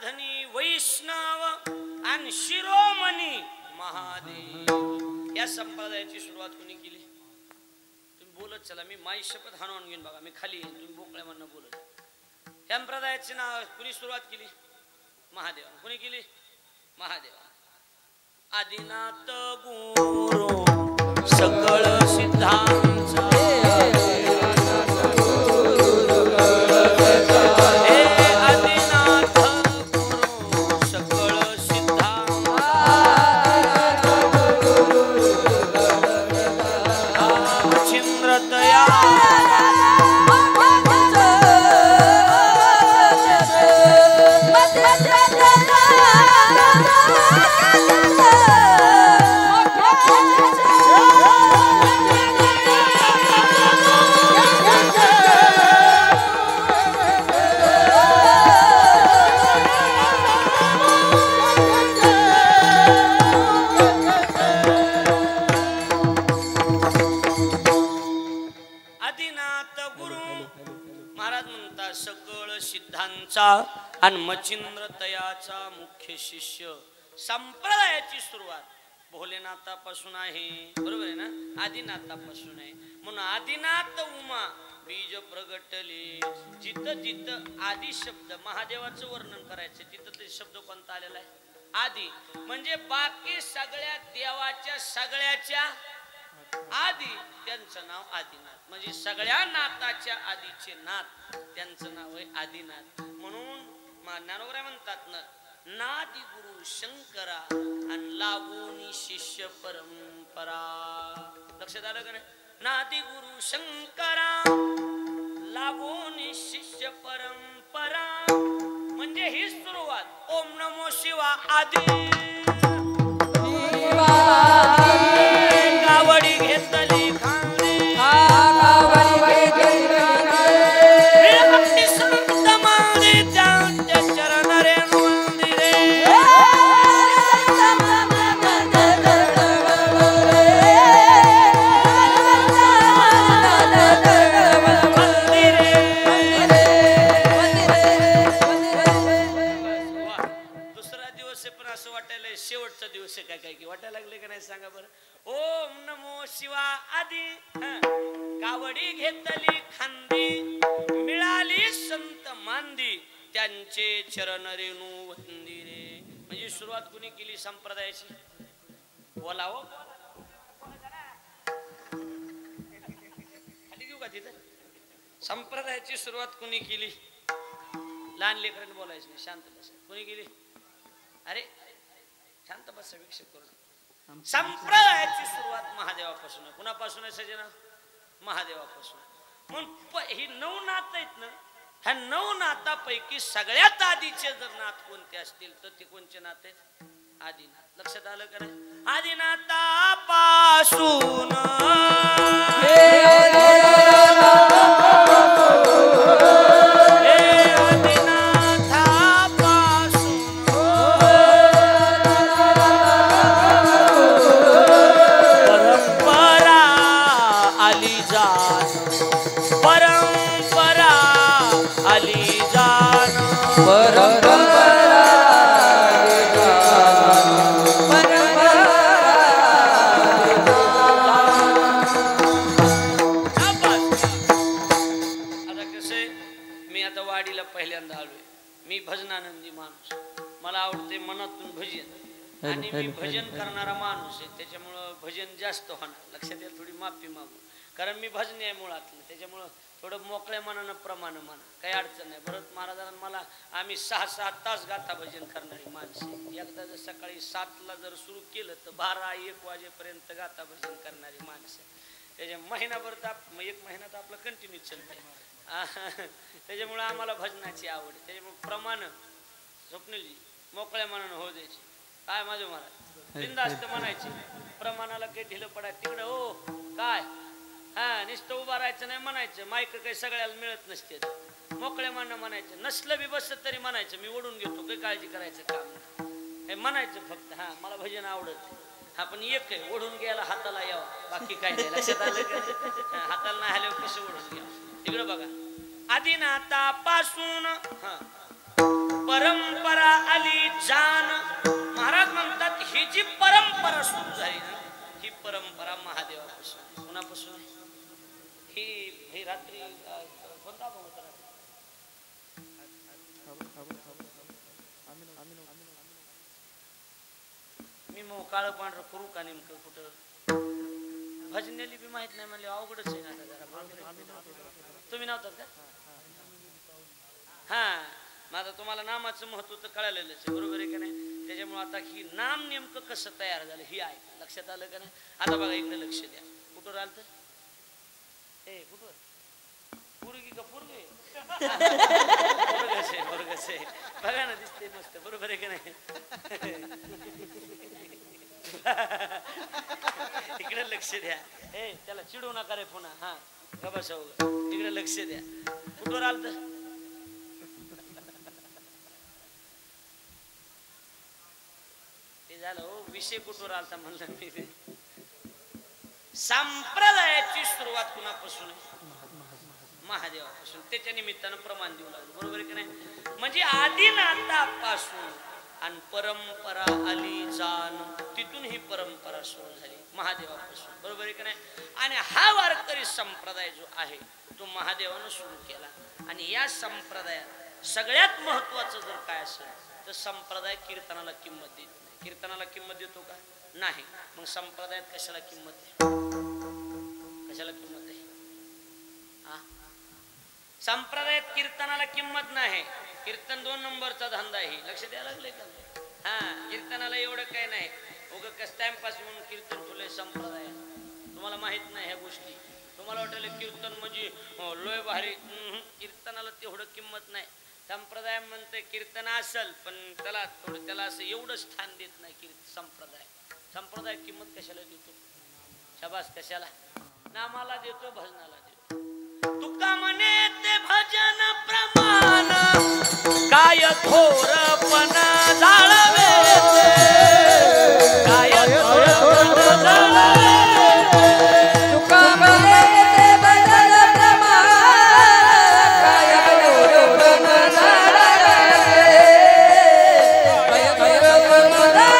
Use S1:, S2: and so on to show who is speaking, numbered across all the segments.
S1: धनी वैष्णव आणि शिरोमणी महादेव या संप्रदायाची सुरुवात कोणी केली? तुम्ही बोलत चला, मी माई शपथ हाणून घेऊन बघा, मी खाली येईन, तुम्ही बोकळ्या म्हणणं बोलत. संप्रदायाचे नाव कुणी सुरुवात केली? महादेव. कुणी केली? महादेव. आदिनाथ गुरु सकळ सिद्धांचा आणि मच्छिंद्र तयाचा मुख्य शिष्य. संप्रदायाची सुरुवात भोलेनाथापासून आहे, बरोबर आहे ना? आदिनाथापासून आहे. म्हणून आदिनाथ उमा बीज प्रगटले. जिथं जिथं आदि शब्द महादेवाचं वर्णन करायचं तिथं ते शब्द कोणता आलेला आहे? आदि. म्हणजे बाकी सगळ्या देवाच्या सगळ्याच्या आदि त्यांचं नाव आदिनाथ. म्हणजे सगळ्या नाथाच्या आदीचे नाथ त्यांचं नाव आहे आदिनाथ. म्हणून ज्ञानोबराय म्हणतात ना, नादी गुरु शंकरा आणि लागून शिष्य परंपरा. लक्षात आलं का नाही? नादी गुरु शंकरा लागून शिष्य परंपरा म्हणजे ही सुरुवात. ओम नमो शिवा आदी कावडी घेतली खांदी शेवटचा दिवस काय काय की वाटायला लागले का नाही सांगा बरं. ओम नमो शिवा आदी कावडी घेतली खांदी मिळाली संत मांदी त्यांचे चरण रेणू वंदिरे. म्हणजे सुरुवात कुणी केली संप्रदायाची? बोलावं खाली घेऊ का तिथं? संप्रदायाची सुरुवात कुणी केली? लहान लेकरांनी बोलायचं नाही, शांत बस. कुणी केली? अरे शांत बस, विक्षेप करून. संप्रदायाची सुरुवात महादेवापासून आहे. कुणापासून आहे सजना? महादेवापासून. म्हणून ही 9 नाथ आहेत ना, ह्या 9 नाथापैकी सगळ्यात आधीचे जर नाथ कोणते असतील तर ते कोणते नाथ आहेत? आदिनाथ. लक्षात आलं का नाही? आदिनाथापासून आणि मी भजन करणारा माणूस आहे, त्याच्यामुळं भजन जास्त होणार. लक्षात या, थोडी माफी मागू, कारण मी भजनी आहे मुळातलं, त्याच्यामुळं थोडं मोकळ्या मनानं प्रमाण म्हणा, काही अडचण नाही. भरत महाराजांना मला आम्ही 6-7 तास गाथा भजन करणारी माणसे. एकदा जर सकाळी 7ला जर सुरू केलं तर 12-1 वाजेपर्यंत गाथा भजन करणारी माणसं. त्याच्या महिनाभर तर 1 महिना तर आपला कंटिन्यू चालतंय. त्याच्यामुळं आम्हाला भजनाची आवड आहे. त्याच्यामुळे प्रमाण स्वप्नीलजी मोकळ्या मनानं होऊ द्यायची. काय माझे महाराज बिनधास्त म्हणायचे, प्रमाणाला काही ढिलं पडाय तिकडं हो काय. हा नुसतं उभा राहायचं नाही म्हणायचं. माईक काही सगळ्याला मिळत नसते, मोकळ्या मानं म्हणायचं. नसलं बी बसत तरी म्हणायचं मी ओढून घेतो, काही काळजी करायचं काम हे म्हणायचं फक्त. हा मला भजन आवडत. हा पण एक आहे, ओढून घ्यायला हाताला यावं, बाकी काय नाही. लक्षात आलं का? हाताला नाही आल्यावर कसं ओढून घ्यावं. तिकडं बघा. आदिनाथापासून हा परंपरा आली जान. महाराज म्हणतात ही जी परंपरा सुरू झाली ना, ही परंपरा महादेवापासून. कुणापासून? ही रात्री कोणता भाऊ होता? मी मग काळ पांढरं करू का नेमकं कुठं? भजनेली बी माहित नाही म्हणले अवघडच आहे ना जरा. तुम्ही नव्हतात का? हा, माझं तुम्हाला नामाचं महत्व तर कळालेलंच आहे, बरोबर आहे का नाही? त्याच्यामुळे आता ही नाम नेमकं कसं तयार झालं ही आहे, लक्षात आलं का नाही? आता बघा इकडे लक्ष द्या. कुठं राहिलं? ए कुठं? पोरगी का पोरगी? पोरगच आहे. बघा ना, दिसते मस्त, बरोबर आहे का नाही? इकडे लक्ष द्या. ए त्याला चिडू नका रे पुन्हा. हा गबसा इकडे लक्ष द्या. कुठं राहिलं? झालं हो, विषय कुठवर आलता म्हणलं मी. संप्रदायाची सुरुवात कुणापासून? महादेवापासून. त्याच्या निमित्तानं प्रमाण देऊ लागलो, बरोबर की नाही? म्हणजे आदिनाथापासून आणि परंपरा आली जाण, तिथून ही परंपरा सुरू झाली महादेवापासून, बरोबर आहे की नाही? आणि हा वारकरी संप्रदाय जो आहे तो महादेवानं सुरू केला. आणि या संप्रदायात सगळ्यात महत्वाचं जर काय असेल तर संप्रदाय कीर्तनाला किंमत देत नाही. कीर्तनाला किंमत देतो का? नाही. मग संप्रदायात कशाला किंमत आहे? कशाला किंमत आहे? संप्रदायात कीर्तनाला किंमत नाही. कीर्तन 2 नंबरचा धंदा आहे, लक्ष द्यायला लागले का? हा, कीर्तनाला एवढं काय नाही. उगा कस टाइमपास म्हणून कीर्तन ठेवलंय संप्रदाय. तुम्हाला माहित नाही ह्या गोष्टी. तुम्हाला वाटलं कीर्तन म्हणजे लोय भारी. कीर्तनाला तेवढं किंमत नाही. संप्रदाय म्हणते कीर्तन असेल पण त्याला असं एवढं स्थान देत नाही. संप्रदाय किंमत कशाला देतो? शाबास, कशाला? नामाला देतो, भजनाला देतो. तुका म्हणे ते भजन प्रमाण काय थोरपण जाळवे, काय थोरपण जाळवे. तुका म्हणे ते भजन प्रमाण काय थोरपण जाळवे, काय थोरपण जाळवे.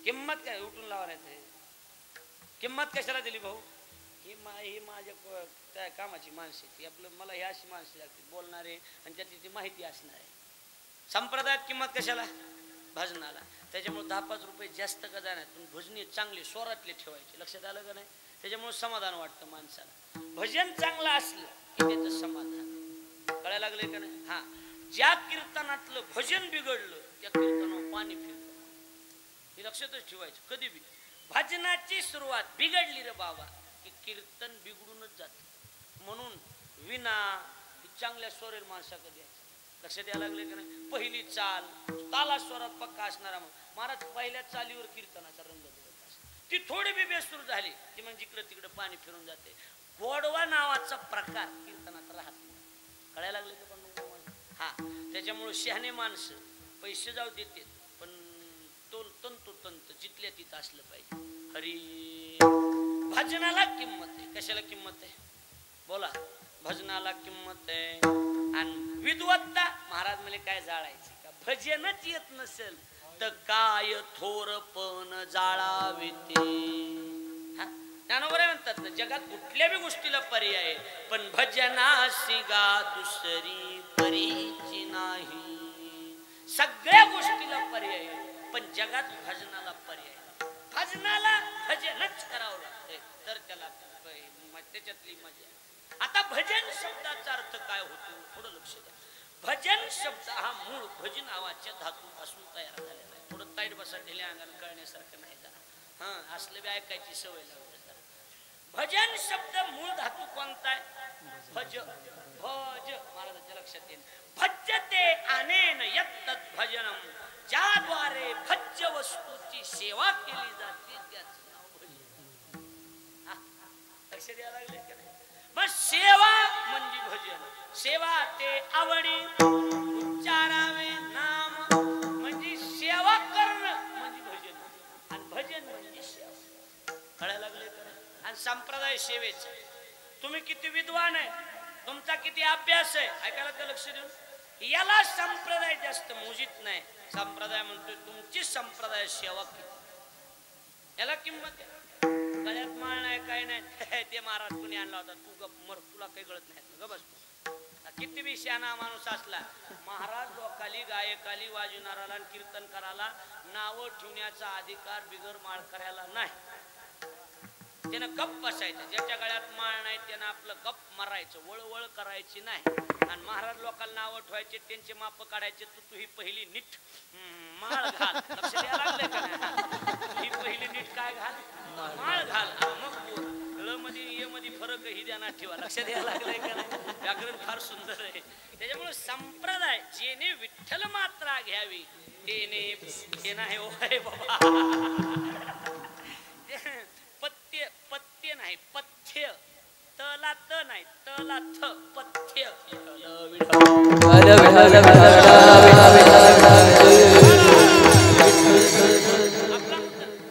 S1: किंमत काय? उठून लावायचं. किंमत कशाला दिली भाऊ? ही माझ्या कामाची माणसं ती आपलं, मला ही अशी माणसं लागते बोलणारे आणि त्याची ती माहिती असणार आहे. संप्रदायात किंमत कशाला? भजनाला. त्याच्यामुळे 10-5 रुपये जास्त का जाणार, पण भजनी चांगली स्वरातले ठेवायचे, लक्षात आलं का नाही? त्याच्यामुळे समाधान वाटतं माणसाला. भजन चांगलं असलं की त्याचं समाधान. कळायला लागले का नाही? हा, ज्या कीर्तनातलं भजन बिघडलं त्या कीर्तनावर पाणी फिरतं. हे लक्षातच ठेवायचं. कधी बी भजनाची सुरुवात बिघडली रे बाबा की कीर्तन बिघडूनच जात. म्हणून विना चांगल्या स्वरेल माणसाकडे द्यायचं. लक्षात यायला लागले का नाही? पहिली चाल ताला स्वरात पक्का असणारा महाराज पहिल्या चालीवर कीर्तनाचा रंग दिला. ती थोडी बी बेसूर झाली की मग जिकडं तिकडं पाणी फिरून जाते. गोडवा नावाचा प्रकार कीर्तनात राहत नाही. कळायला लागले का? पण हा, त्याच्यामुळे शहाणे माणसं पैसे जाऊ देते पण तंतोतंत जिथल्या तिथं असलं पाहिजे. हरी भजनाला किंमत आहे. कशाला किंमत आहे? बोला. भजनाला किंमत आहे. आणि विद्वत्ता महाराज म्हणजे काय जाळायची का? भजनच येत नसेल तर काय थोरपण जाळावे ते. ज्ञानोबा म्हणतात ना, जगात कुठल्या बी गोष्टीला पर्याय आहे पण भजनाशी गा दुसरी परीची नाही. सगळ्या गोष्टीला पर्याय आहे पण जगात भजनाला पर्याय. भजनाला भजनच करावं लागतंय तर त्याला त्याच्यातली मजा. आता भजन शब्दाचा अर्थ काय होतो थोडं लक्ष द्या. भजन शब्द हा मूळ भजन आवाजच्या धातूपासून तयार झालेला आहे. थोडं ताईट बसा, ढिल्या अंगाने कळण्यासारखं नाही जरा. हा असलं बी ऐकायची सवय लागते जरा. भजन शब्द मूळ धातू कोणता आहे? भज. भज महाराजांच्या लक्षात येईल. भजते अनेन यत्तत् भजनम, ज्याद्वारे भज्य वस्तूची सेवा केली जाते त्याचं नाव भजन. लक्ष द्यायला लागले का नाही? मग सेवा म्हणजे भजन. सेवा ते आवडी, उच्चारावे नाम म्हणजे सेवा करणं म्हणजे भजन. आणि भजन म्हणजे सेवा. कळायला लागले का? आणि संप्रदाय सेवेच. तुम्ही किती विद्वान आहे, तुमचा किती अभ्यास आहे, ऐकायला का लक्ष देऊन. याला संप्रदाय जास्त मोजित नाही. संप्रदाय म्हणतोय तुमची संप्रदाय सेवा किती, याला किंमत आहे. गळ्यात माळ नाही काय नाही ते महाराज कोणी आणला होता, तू गप मर, तुला काही कळत नाही ग बस. किती बी शहाणा माणूस असला, महाराज लोकाली गायकाली वाजवणाराला कीर्तन करायला नाव ठेवण्याचा अधिकार बिगर माळ करायला नाही. त्यानं गप्प बसायचं. ज्याच्या गळ्यात माळ नाही त्यानं आपलं गप्प मरायचं, वळवळ करायची नाही. आणि महाराज लोकांना नाव ठेवायचे, त्यांचे माप काढायचे. तू ही पहिली नीट माळ घाल. लक्ष द्यायला लागले का नाही? ही पहिली नीट काय घाल? माळ घाल. मग ळ मध्ये ये मध्ये फरक ही ध्यानात ठेवा. लक्ष द्यायला लागलंय का नाही? व्याकरण फार सुंदर आहे. त्याच्यामुळे संप्रदाय जेने विठ्ठल मात्रा घ्यावी तेने हे नाही हो बाबा. पथ्य पथ्य नाही, पथ्य. तला त नाही, तला थ, पथ्य.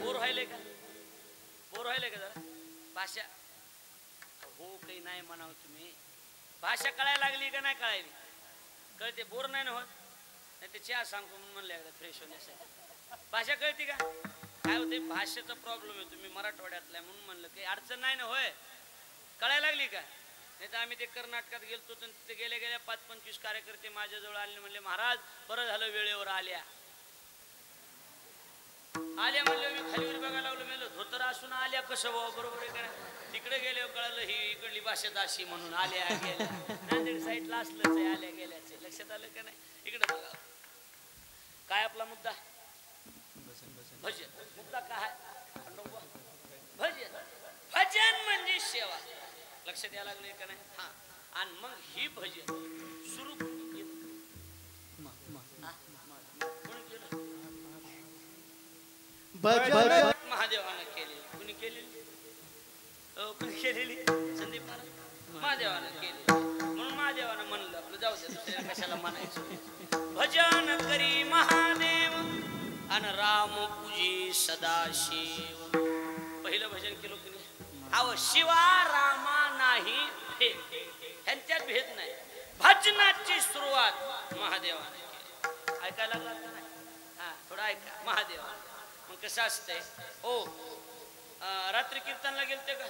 S1: बोर व्हायले का? बोर व्हायले का जरा? भाषा हो काही नाही म्हणावं तुम्ही. भाषा कळायला लागली का नाही कळायली? कळते. बोर नाही ना होत. नाही ते चहा सांगतो म्हणून म्हणलं एकदा फ्रेश होण्यासाठी. भाषा कळते का? काय होते भाषेचा प्रॉब्लेम आहे. तुम्ही मराठवाड्यातला म्हणून म्हणलं काही अडचण नाही ना. होय कळायला लागली का? नाही तर आम्ही ते कर्नाटकात गेलतो तर तिथे गेल्या गेल्या 5-25 कार्यकर्ते माझ्याजवळ आले. म्हणले महाराज बरं झालं वेळेवर आल्या. आल्या म्हणले मी खालीवर बघायला लागलो. मेलो धोतर असून आल्या कसं बाबा, बरोबर आहे का? तिकडे गेले कळलं ही इकडली भाषा अशी म्हणून आल्या गेल्या. नांदेड साईडला असलंच आहे आल्या गेल्याचे. लक्षात आलं का नाही? इकडे बघा काय आपला मुद्दा. भजन. मुद्दा काय? भजन. भजन म्हणजे सेवा. लक्षात यायला लागले का नाही? हा. आणि मग ही भजन सुरू महादेवानं केलेली. कुणी केलेली? कुणी केलेली? संदीप महाराज महादेवानं केली. म्हणून महादेवानं म्हणलं आपलं जाऊ दे, दुसऱ्या कशाला म्हणायचं. भजन करी महादेव आणि राम पूजी सदाशिव. पहिलं भजन केलं की नाही? अहो शिवा रामा नाही भेद, ह्यांच्यात भेद नाही. भजनाची सुरुवात महादेवाने केली. ऐकायला लागला नाही? हा थोडं ऐका. महादेवाने मग कसं असतंय हो. रात्री कीर्तनला गेलते का?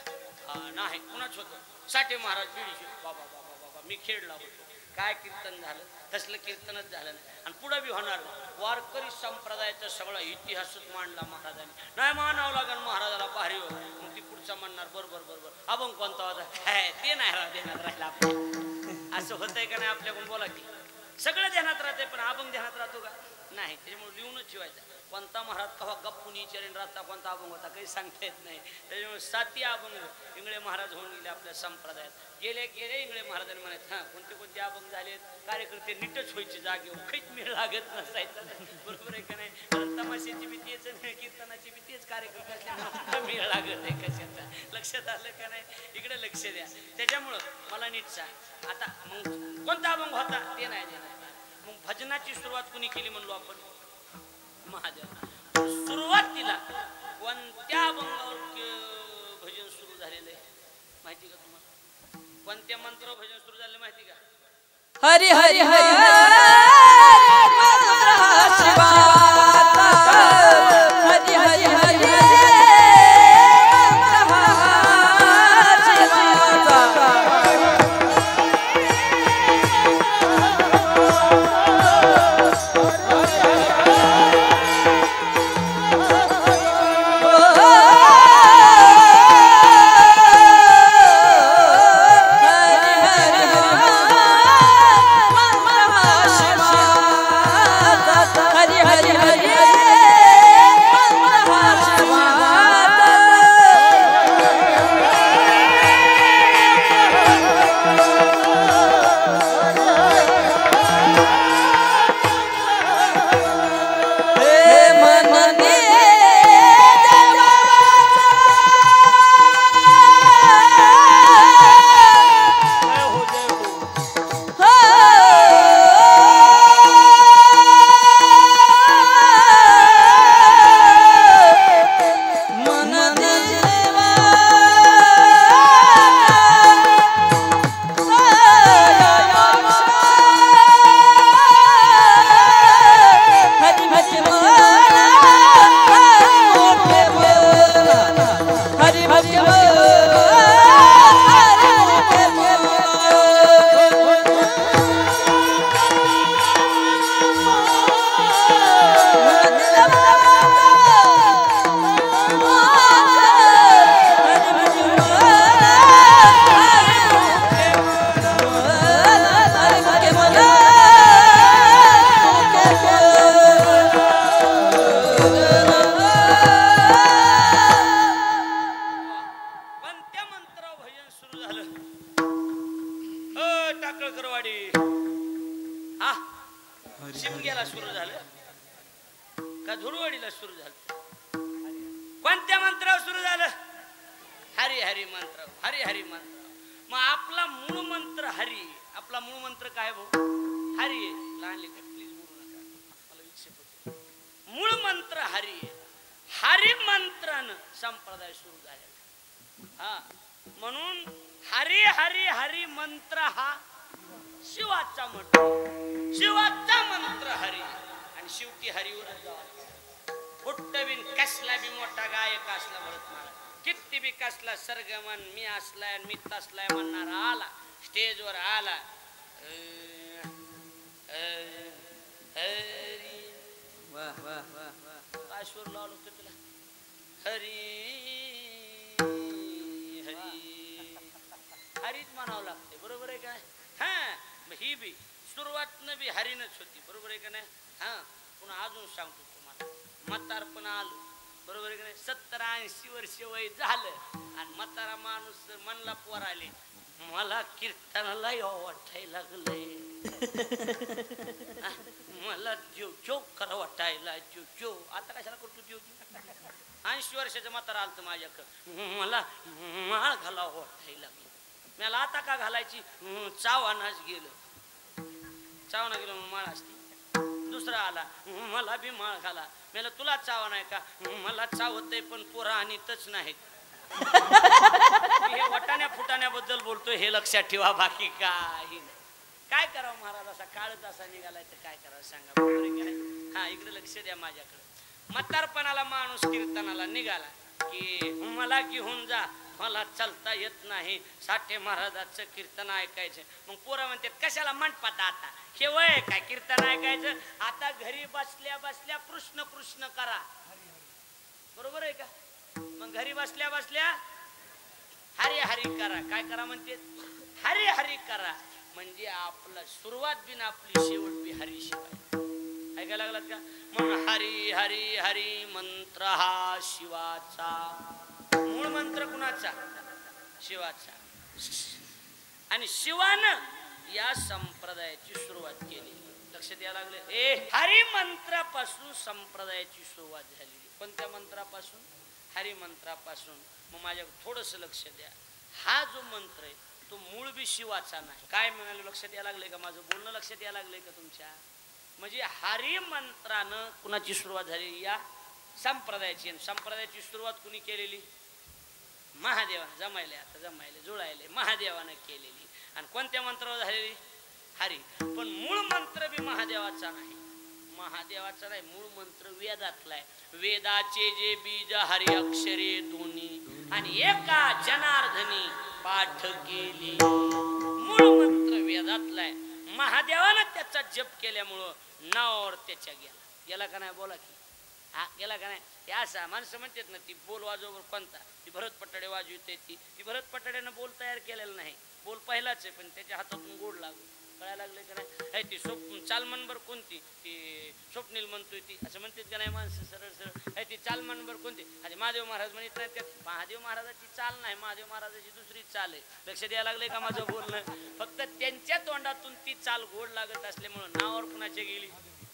S1: नाही. कुणाच होतं? साठे महाराज बिडीशी. बाबा बाबा बाबा मी खेळला होतो. काय कीर्तन झालं? तसलं कीर्तनच झालं नाही. आणि पुढे बी होणार नाही. वारकरी संप्रदायाचा सगळा इतिहासच मांडला महाराजांनी. नाही मानावं लागेल महाराजाला भारी हो. मग ती पुढचा म्हणणार बरोबर बरोबर. अभंग कोणता होता? काय ते नाही देण्यात राहिला आपल्या. असं होतंय का नाही आपल्याकडून? बोला की. सगळं ध्यानात राहते पण अभंग ध्यानात राहतो का? नाही. त्याच्यामुळे लिहूनच ठेवायचा. कोणता महाराज कवा गप्पून विचारेन राहता कोणता अभंग होता काही सांगता येत नाही. त्याच्यामुळे 7 अभंग इंगळे महाराज होऊन गेले आपल्या संप्रदायात. गेले गेले इंगळे महाराजांनी म्हणायचं हा कोणते कोणते अभंग झाले. कार्यकर्ते नीटच व्हायचे जागे. काहीच मेळ लागत नसायचा. बरोबर आहे का नाही? तमाशाची भीतीच कीर्तनाची भीतीच कार्यकर्ते मेळ लागत आहे कशाचा. लक्षात आलं का नाही? इकडे लक्ष द्या. त्याच्यामुळं मला नीट सांग आता मग कोणता अभंग होता ते नाही देणार. मग भजनाची सुरुवात कुणी केली म्हणलो आपण? महादेव. सुरुवातीला कोणत्या अभंगावर भजन सुरू झालेलं आहे माहिती का तुम्हाला? कोणत्या मंत्र भजन सुरू झालं माहिती का?
S2: हरी हरी हरी हरी हरी हरी
S3: Mama
S1: का धुरवडीला सुरू झालं? कोणत्या मंत्रावर सुरू झालं? हरी हरी मंत्र, हरी हरी मंत्र. मग आपला मूळ मंत्र हरी. आपला मूळ मंत्र काय भाऊ? हरी आहे. लहान लेकर प्लीज बोलू नका, मला विक्षेप होतो. मूळ मंत्र हरी आहे. हरी मंत्रानं संप्रदाय सुरू झालेला. हा, म्हणून हरी हरी हरी मंत्र हा शिवाचा मंत्र. शिवाचा मंत्र हरी. आणि शेवटी हरीवरच जावा. कुठं बिन कसला बी मोठा गायक असला भरत मला, किती बी कसला सरगमन मी असलाय मीच असलाय म्हणणारा आला स्टेजवर आला, हरी वाह वाह वाह वाह काय सूर लावलं होतं तुला? हरी हरी हरीच म्हणावं लागते, बरोबर आहे का? हा, ही बी सुरुवात बी हरीनच होती, बरोबर आहे का नाही? हा, पुन्हा अजून सांगतो तुम्हाला, म्हातारपण आलं, बरोबर आहे का नाही? 70-80 वर्ष वय झालं आणि म्हातारा माणूस म्हणला पोराले, मला कीर्तनाला वाटायला लागलंय, मला जीव जीव करा वाटायला, जीव जीव. आता कशाला करतो जीव? 80 वर्षाचं म्हातारा आलतं माझ्याकडं, मला माळ घाला वाटायला लागली. मला आता का घालायची? चावानाच गेलं, चावना गेलो माळ असती. दुसरा आला, मला बी माळ घाला. मला तुला चावा नाही का? मला चावतय पण पोरा आणतच नाहीत. हे वटाण्या फुटाण्याबद्दल बोलतोय, हे लक्षात ठेवा, बाकी काही नाही. काय करावं महाराज, असा काळच असा निघालाय तर काय करावं सांगा, बरोबर आहे की नाही? हा, इकडे लक्ष द्या माझ्याकडे. म्हातारपणाला माणूस कीर्तनाला निघाला की मला घेऊन जा, मला चालता येत नाही, साठे महाराजांचं कीर्तन ऐकायचं. मग पोरं म्हणतात कशाला मंडपात, आता हे वय काय कीर्तन ऐकायचं? आता घरी बसल्या बसल्या कृष्ण कृष्ण करा, बरोबर आहे का? मग घरी बसल्या बसल्या हरी हरी करा. काय करा म्हणते? हरी हरी करा. म्हणजे आपला सुरुवात बिन आपली शेवट बी हरी शिवाय. ऐकायला लागलात का? म्हणून हरी हरी हरी मंत्र हा शिवाचा. मूळ मंत्र कुणाचा? शिवाचा. आणि शिवानं या संप्रदायाची सुरुवात केली. लक्षात यायला लागले? हरी मंत्रापासून संप्रदायाची सुरुवात झाली. कोणत्या मंत्रापासून? हरी मंत्रापासून. मग माझ्या थोडस लक्ष द्या, हा जो मंत्र आहे तो मूळ बी शिवाचा नाही. काय म्हणाले? लक्षात यायला लागले का? माझं बोलणं लक्षात यायला लागले का तुमच्या? म्हणजे हरी मंत्रानं कुणाची सुरुवात झाली? या संप्रदायाची. संप्रदायाची सुरुवात कुणी केलेली? महादेवानं. जमायले, आता जमायले, जुळायले, महादेवानं केलेली. आणि कोणत्या मंत्रावर झालेली? हरी. पण मूळ मंत्र बी महादेवाचा नाही. महादेवाचा नाही, मूळ मंत्र वेदातला आहे. वेदाचे जे बीज हरी अक्षरे दोन्ही आणि एका जनार्दनी पाठ केली. मूळ मंत्र वेदातला आहे. महादेवानं त्याचा जप केल्यामुळं नावावर त्याच्या गेला. गेला का नाही? बोला की. हा, गेला का नाही? हे असा माणसं म्हणतात ना, ती बोल वाजववर कोणता? ती भरत पटाडे वाजवते. ती भरत पटाड्यानं बोल तयार केलेला नाही. बोल पहिलाच आहे, पण त्याच्या हातातून गोड लागू. कळायला लागले का नाही? ती चालमनबर कोणती? ती स्वप्नील म्हणतोय ती, असं म्हणतात का नाही माणसं सरळ सरळ? ती चालमनबर कोणती? आणि महादेव महाराज म्हणत नाही त्यात. महादेव महाराजाची चाल नाही, महादेव महाराजाची दुसरी चाल आहे. लक्ष द्यायला लागले का माझं बोलणं? फक्त त्यांच्या तोंडातून ती चाल गोड लागत असल्यामुळं नावावर कुणाची गेली?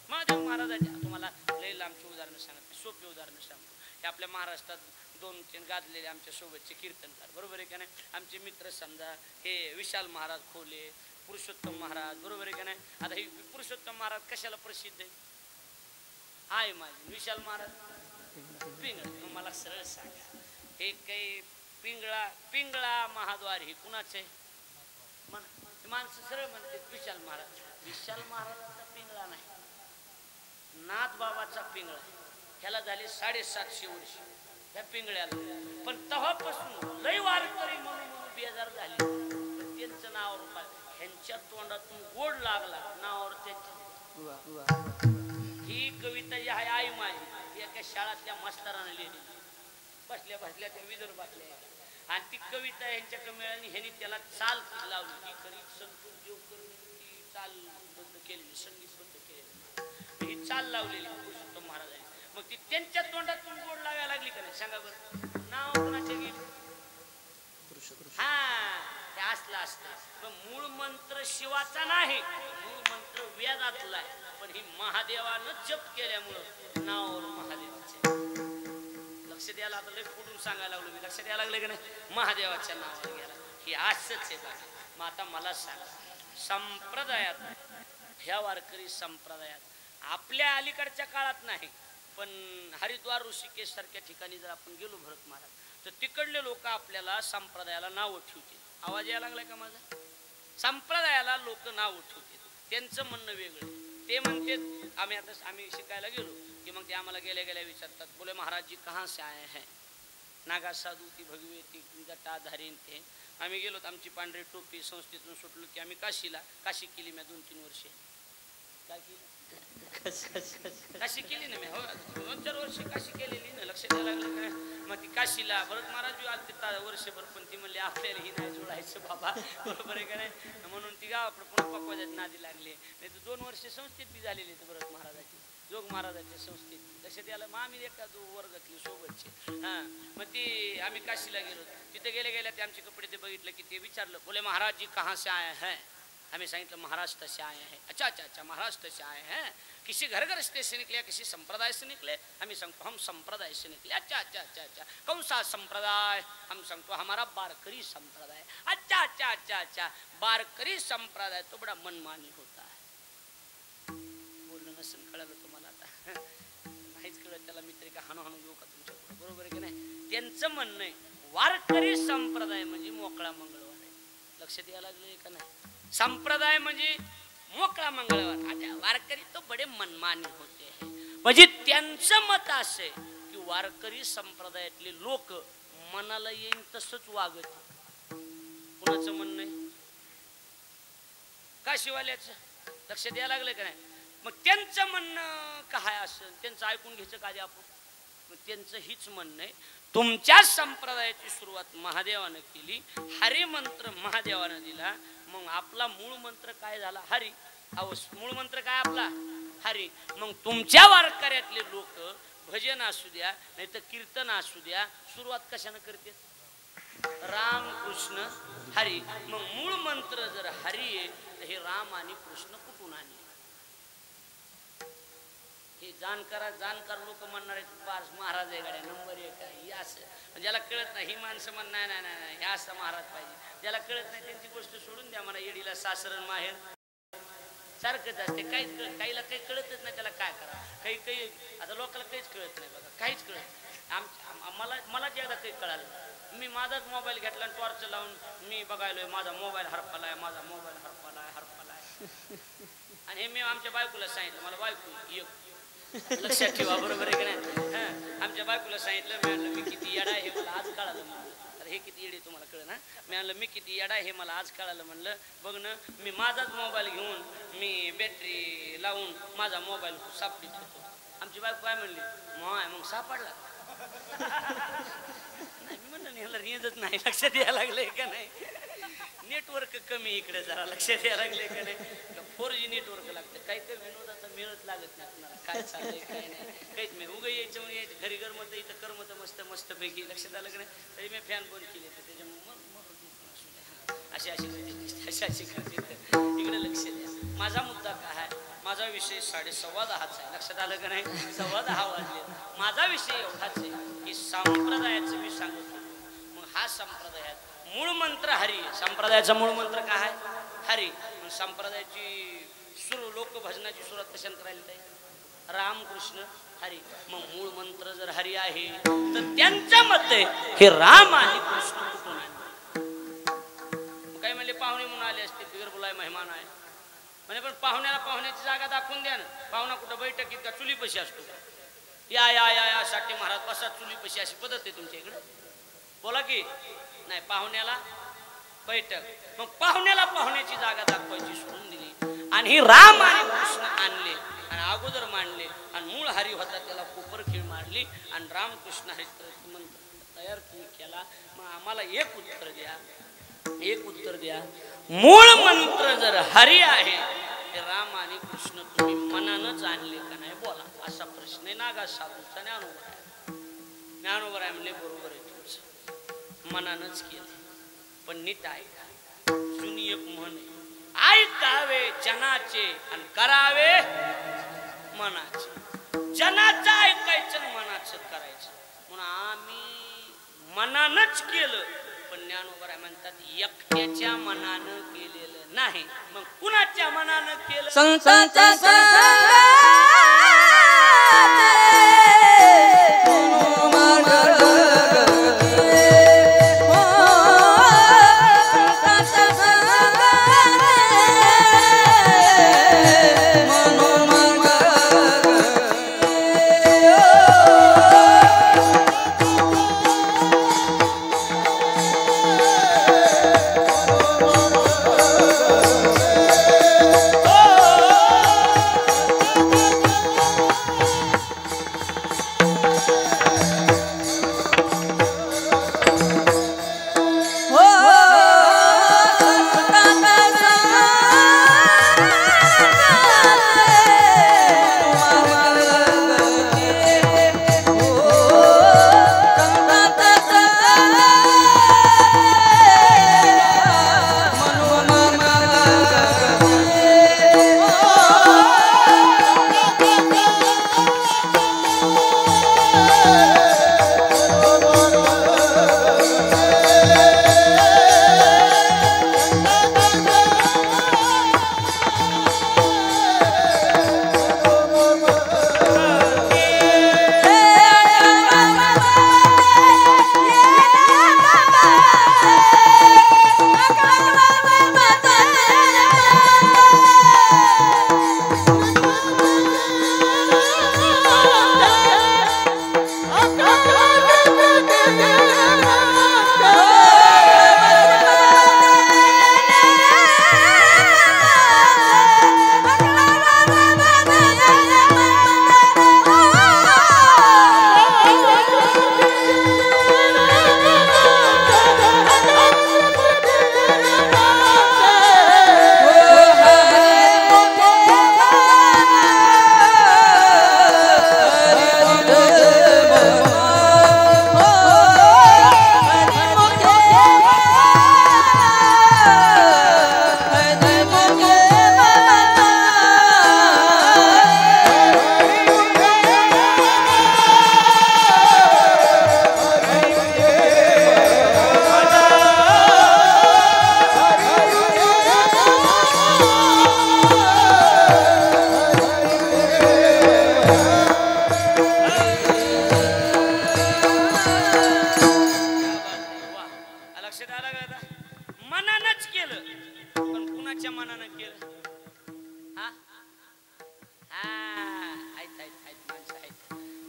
S1: महादेव महाराजाच्या. तुम्हाला लय लांबची उदाहरणं सांगत, सोपी उदाहरणं सांगतो. हे आपल्या महाराष्ट्रात 2-3 गाजलेले आमच्या सोबतचे कीर्तनकार, बरोबर आहे का नाही? आमचे मित्र समजा हे विशाल महाराज खोले, पुरुषोत्तम महाराज, बरोबर आहे का नाही? आता हे पुरुषोत्तम महाराज कशाला प्रसिद्ध आहे? आहे माझे विशाल महाराज पिंगळा. मला सरळ सांगा, हे काही पिंगळा महाद्वार हे कुणाचं आहे? माणसं सरळ म्हणते विशाल महाराज. विशाल महाराजांचा पिंगळा नाही, नाथ बाबाचा पिंगळा. ह्याला झाले 750 वर्ष ह्या पिंगळ्याला. पण तेव्हापासून लय वारकरी म्हणून बेजार झाले. पण त्यांचं नाव ह्यांच्या तोंडातून गोड लागला, नावावर त्याची. ही कविता जी आहे आई माझी, एका शाळातल्या मास्तरानं लिहिली. बसल्या बसल्या त्या विदर्भातल्या. आणि ती कविता ह्यांच्या कमेळ्याने ह्यांनी त्याला चाल लावली. ती खरी संतोष देवकरनी ती चाल बंद केलेली, संगीत बंद केलेली, ही चाल लावलेली पुरुषोत्तम महाराजांनी. मग ती त्यांच्या तोंडातून गोड लावायला लागली का नाही? सांगा बरं. नाव कोणाचे गेली? हा, ते असलं असतं. पण मूळ मंत्र शिवाचा नाही, मूळ मंत्र वेदातला आहे. पण पण ही महादेवानं जप केल्यामुळं नाव महादेवाचे. लक्ष द्यायला आता लय फोडून सांगायला लागलो मी. लक्ष द्यायला लागले की नाही? महादेवाच्या नावावर गेला. ही असंच आहे बघा. मग आता मला सांगा, संप्रदायात, ह्या वारकरी संप्रदायात आपल्या अलीकडच्या काळात नाही, पण हरिद्वार ऋषिकेश सारख्या ठिकाणी जर आपण गेलो भरत महाराज, तर तिकडले लोक आपल्याला संप्रदायाला नावं ठेवतील. आवाज यायला लागलाय का माझा? संप्रदायाला लोक नावं ठेवतील. त्यांचं म्हणणं वेगळं. ते म्हणते आम्ही शिकायला गेलो की मग ते आम्हाला गेल्या गेल्या विचारतात, बोले महाराज जी कहाँ से आए हैं? नागा साधू ती भगवे ती जटाधारीन ते. आम्ही गेलो तर आमची पांढरी टोपी संस्थेतून सुटलो की आम्ही काशी केली. मी 2-3 वर्षे काय केली? काशी केली ना मी. हो 2-4 वर्ष काशी केलेली ना. लक्ष द्यायला लागलं काय? मग ती काशीला भरत महाराज बी आलते वर्षभर, पण ती म्हणली आपल्याला ही नाही जोडायचं बाबा, बरोबर आहे का नाही? म्हणून ती गावाकडे पुन्हा पकवायच्या नादी लागली. नाही तर 2 वर्ष संस्थेत बी झालेली तर भरत महाराजाची, जोग महाराजाच्या संस्थेत. लक्षात यायला मग आम्ही एका वर्गातली सोबतचे. हां, मग ती आम्ही काशीला गेलो. तिथे गेल्या ते आमचे कपडे ते बघितलं की ते विचारलं, बोले महाराज जी कहाँ से आए हैं? हमें सांगितलं महाराष्ट्र से आए हैं. अच्छा महाराष्ट्र से आए हैं. किसी घर से निकले, किसी संप्रदाय से निकले? हमें सांगतो हम संप्रदाय से निकले. अच्छा. कौन सा संप्रदाय? हम सांगतो हमारा वारकरी संप्रदाय. अच्छा. वारकरी संप्रदाय तो बड़ा मनमानी होता है. बोलणं नसेल कळलं तुम्हाला आता? नाहीच कळत त्याला मित्र का हाणू घेऊ का तुमच्याकडे, बरोबर आहे की नाही? त्यांचं म्हणणं आहे वारकरी संप्रदाय म्हणजे मोकळा मंगळवार आहे. लक्षात यायला लागलं का नाही? संप्रदाय म्हणजे मोकळा मंगळवार. अच्छा, वारकरी तो बडे मनमानी होते हैं. म्हणजे त्यांचं मत असे की वारकरी संप्रदायातले लोक मनाला येईन तसंच वागत. कुणाचं म्हणणं आहे? काशीवाल्याचं. लक्ष द्यायला लागलं का नाही? मग त्यांचं म्हणणं काय असं त्यांचं ऐकून घ्यायचं का आपण? मग त्यांचं हीच म्हणणं आहे, तुमच्या संप्रदायाची सुरुवात महादेवानं केली, हरी मंत्र महादेवानं दिला, मग आपला मूळ मंत्र काय झाला? हरी. मूळ मंत्र काय आपला? हरी. मग तुमच्या वारकऱ्यातले लोक भजन असू द्या नाही तर कीर्तन असू द्या, सुरुवात कशानं करते? राम कृष्ण हरी. मग मूळ मंत्र जर हरी आहे तर हे राम आणि कृष्ण कुठून आणले? हे जाणकार लोक म्हणणार आहेत महाराज आहे गाड्या नंबर 1 आहे असं. ज्याला कळत नाही ही माणसं म्हणणार नाही हे असं महाराज पाहिजे. ज्याला कळत नाही त्यांची गोष्ट सोडून द्या. मला येडीला सासरण माहेर सारखंच असते. काहीला काही कळतच नाही, त्याला काय करा? काही आता लोकांना काहीच कळत नाही बघा, काहीच कळत. मला जे एकदा काही कळालं, मी माझाच मोबाईल घेतला आणि टॉर्च लावून मी बघायलोय माझा मोबाईल हरपलाय. आणि हे मी आमच्या बायकोला सांगितलं. मला बायको लक्षात ठेवा, बरोबर आहे की नाही? आमच्या बायकोला सांगितलं. मी म्हणलं मी किती येडा हे मला आज कळालं. तर हे किती येडे तुम्हाला कळलं ना? मी म्हणलं मी किती येडा हे मला आज कळालं. म्हणलं बघ ना, मी माझाच मोबाईल घेऊन मी बॅटरी लावून माझा मोबाईल सापडीत होतो. आमची बायको काय म्हणली? मग सापडला नाही. मी म्हणलं ह्याला रेंजच नाही. लक्षात यायला लागलंय का नाही? नेटवर्क कमी इकडे जरा. लक्षात यायला लागले का नाही? 4G नेटवर्क लागतं. काही विनोदाचा मेळच लागत नाही आपल्याला. काय चाललंय काय नाही काहीच नाही. उगं यायचं म्हणजे यायचं घरी गरमत इथं करमत मस्त पैकी. लक्षात आलं का नाही? तरी मी फॅन बंद केले तर त्याच्यामुळे अशी करते. इकडे लक्ष द्या. माझा मुद्दा काय आहे? माझा विषय 10:15 आहे. लक्षात आलं का नाही? 10:15 वाजले. माझा विषय एवढाच आहे की संप्रदायाचं मी सांगतो. मग हा संप्रदायात मूळ मंत्र हरी. संप्रदायाचा मूळ मंत्र काय आहे? हरी. संप्रदायाची लोक भजनाची सुरुवात कशाने करायला पाहिजे? रामकृष्ण हरी. मग मूळ मंत्र जर हरी आहे तर त्यांच्या मते हे राम आणि कृष्ण कुठून आहे? काय म्हणले? पाहुणे म्हणून आले असते, बिगर बोलाय मेहमान आहे म्हणजे. पण पाहुण्याची जागा दाखवून द्या ना. पाहुणा कुठं बैठकीत का चुलीपशी असतो का? या साठी महाराज बसा चुलीपशी, अशी पद्धत आहे तुमच्या इकडे? बोला की नाही. पाहुण्याला बैठक. मग पाहुण्याची जागा दाखवायची सोडून दिली आणि ही राम आणि कृष्ण आणले आणि अगोदर मांडले आणि मूळ हरी होता त्याला कोपरखीळ मारली आणि रामकृष्ण हरी मंत्र तयार तुम्ही केला. मग आम्हाला एक उत्तर द्या. मूळ मंत्र जर हरी आहे ते राम आणि कृष्ण तुम्ही मनानच आणले का नाही? बोला. असा प्रश्न आहे. नागा साधूचा ज्ञानोबर आहे म्हणले. बरोबर आहे तुमचं, मनानच केलं. पण नीट आहे. जुनी एक म्हण आहे, ऐकावे जनाचे आणि करावे मनाचे. जनाचं ऐकायचं मनाचं करायचं म्हणून आम्ही मनानच केलं. पण ज्ञानोबा म्हणतात एकट्याच्या मनानं केलेलं नाही. मग कुणाच्या मनानं केलं?
S2: संतांचा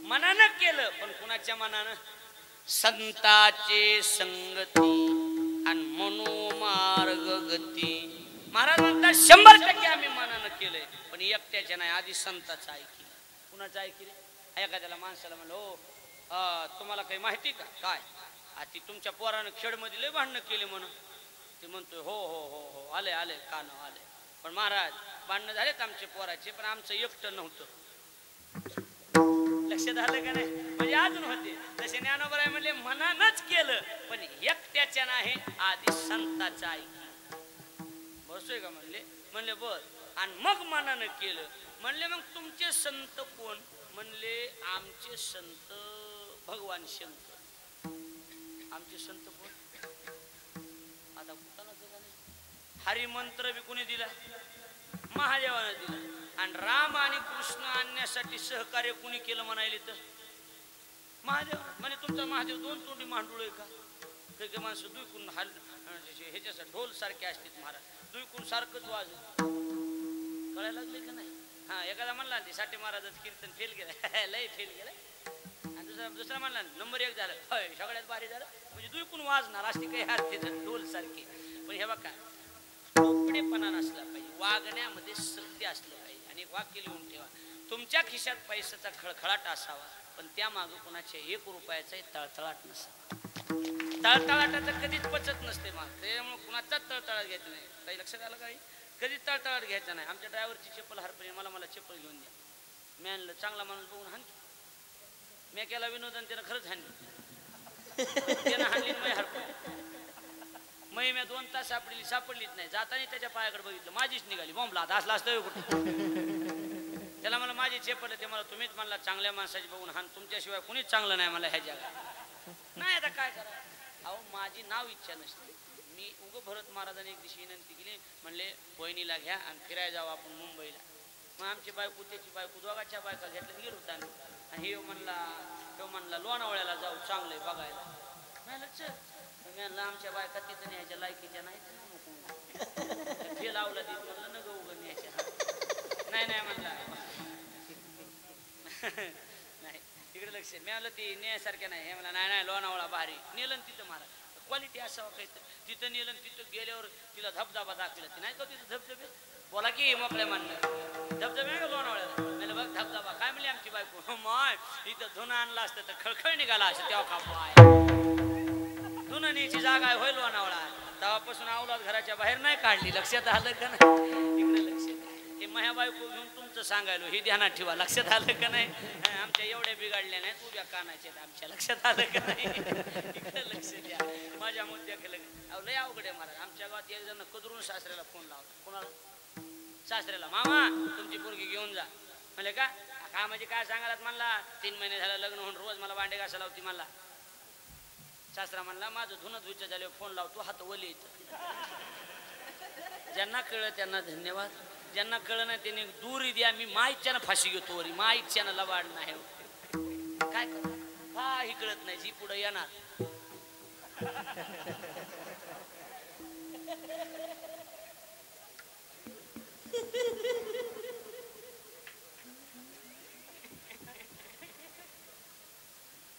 S1: मनानं केलं पण कुणाच्या मनानं? संताचे संगती आणि मनोमार्ग गती. महाराज म्हणतात 100% आम्ही मनानं केलंय पण एकट्याच्या नाही, आधी संताचं ऐकलं. कुणाचं ऐकलं? एखाद्याला माणसाला म्हणलं हो तुम्हाला काही माहिती का काय ती तुमच्या पोरानं खेडमध्ये लय भांडणं केले म्हणून. ते म्हणतोय हो हो हो हो आले आले कानं आले. पण महाराज भांडणं झालेत आमच्या पोराचे पण आमचं एकटं नव्हतं. लक्षात आलं का नाही? म्हणजे अजून होते तसे ज्ञानोबा म्हणले मनानच केलं पण एकट्याच्या नाही, आधी संताचं ऐकलं. बसतोय का म्हणले? म्हणले बर. आणि मग मनानं केलं. म्हणले मग तुमचे संत कोण? म्हणले आमचे संत भगवान शंकर. आमचे संत कोण? आता कुठला जगा नाही. हरिमंत्र बी कोणी दिला? महादेवानं दिला. आणि राम आणि कृष्ण आणण्यासाठी सहकार्य कुणी केलं म्हणायले तर महादेव. म्हणजे तुमचा महादेव दोन तोंडी मांडूळ आहे का? काही माणसं दुईकून ह्याच्यासाठी ढोल सारखे असतात महाराज, दुईकून सारखंच वाजत. कळायला लागले का नाही? हा एखादा म्हणला ते साठी महाराजाचं कीर्तन फेल गेलं लय फेल गेलं. आणि दुसरा म्हणला नंबर 1 झालं. होय सगळ्यात भारी झालं. म्हणजे दुईकून वाजणार असते काही अर्थ ढोल सारखे. पण हे बघा टोपडेपणा नसला पाहिजे, वागण्यामध्ये सत्य असलं पाहिजे. आणि एक वाक्य लिहून ठेवा, तुमच्या खिशात पैशाचा खळखळाट असावा पण त्या मागं कोणाच्या 1 रुपयाचाही तळतळाट नसावा. तळतळाटाचं कधीच पचत नसते माग, त्याच्यामुळे कुणाचाच तळतळाट घ्यायचं नाही. काही लक्षात आलं काही? कधीच तळतळाट घ्यायचा नाही. आमच्या ड्रायव्हरची चप्पल हरपली, मला चप्पल घेऊन द्या. मी आणलं, चांगला माणूस बघून हाणली. मी केला विनोद आणि त्यानं खरंच हाणली. त्यानं हाणली मी हरपली. मी 2 तास सापडलीच नाही. जाताना त्याच्या पायाकडे बघितलं, माझीच निघाली. बॉम्बला असला असतं कुठे. त्याला मला माझी चेपलं. ते मला तुम्हीच म्हणला चांगल्या माणसाची बघून हान, तुमच्याशिवाय कुणीच चांगलं नाही मला ह्या जगात. नाही आता काय करा. अहो माझी नाव इच्छा नसते. मी भरत महाराजांनी एक दिवशी विनंती केली, म्हणले वहिनीला घ्या आणि फिरायला जाऊ आपण मुंबईला. मग आमची बायको त्याची बायको दोघांच्या बायका घेतल्या गेलो होता आम्ही. आणि हे म्हणला लोणावळ्याला जाऊ, चांगलंय बघायला. म्हणलं आमच्या बायका तिथं न्यायच्या लायकीच्या नाही. हे लावला तिथं म्हणलं न गं उगं न्यायच्या. नाही म्हणला नाही तिकडे लक्ष. मी म्हणलं ती न्यायसारख्या नाही. हे म्हणला नाही लोणावळा भारी. नेलं तिथं महाराज क्वालिटी असावं काही. तिथं नेलं तिथं गेल्यावर तिला धबधबा दाखवला. ती नाही का तिथं धबधबे बोला की मोकळ्या म्हणणं धबधबे आहे का लोणावळ्याला. म्हणलं बघ धबधबा काय म्हणले आमची बायको. माय इथं धुणं आणलं असतं तर खळखळ निघाला असं. तेव्हा का पाय धुणं न्यायची जागा आहे होय लोणावळा. तेव्हापासून अवलाद घराच्या बाहेर नाही काढली. लक्षात आलं का नाही. इकडे लक्ष. हे माझ्या बायको घेऊन तुमचं सांगायलो हे ध्यानात ठेवा. लक्षात आलं का नाही. आमच्या एवढ्या बिघडल्या नाही तुझ्या कानाचे आमच्या. लक्षात आलं का नाही. इकडे लक्ष द्या. माझ्या मुद्द्या केलं अहो लय अवघड आहे महाराज. आमच्या गावात एक जण कदरून सासऱ्याला फोन लावला. कोणाला. सासऱ्याला. मामा तुमची पोरगी घेऊन जा. म्हणले का काय म्हणजे काय सांगायला म्हणला. 3 महिने झालं लग्न होऊन रोज मला भांडे घासायला होती म्हणला. सासरा म्हणला माझं धुणं धुयचं झाल्यावर फोन लावतो हात वली येत. ज्यांना कळलं त्यांना धन्यवाद. ज्यांना कळलं नाही त्यांनी दूर द्या. मी माईच्यानं फाशी घेतो वरी. माईच्यानं लवाड नाही. काय कर काही कळत नाही. जी पुढे येणार.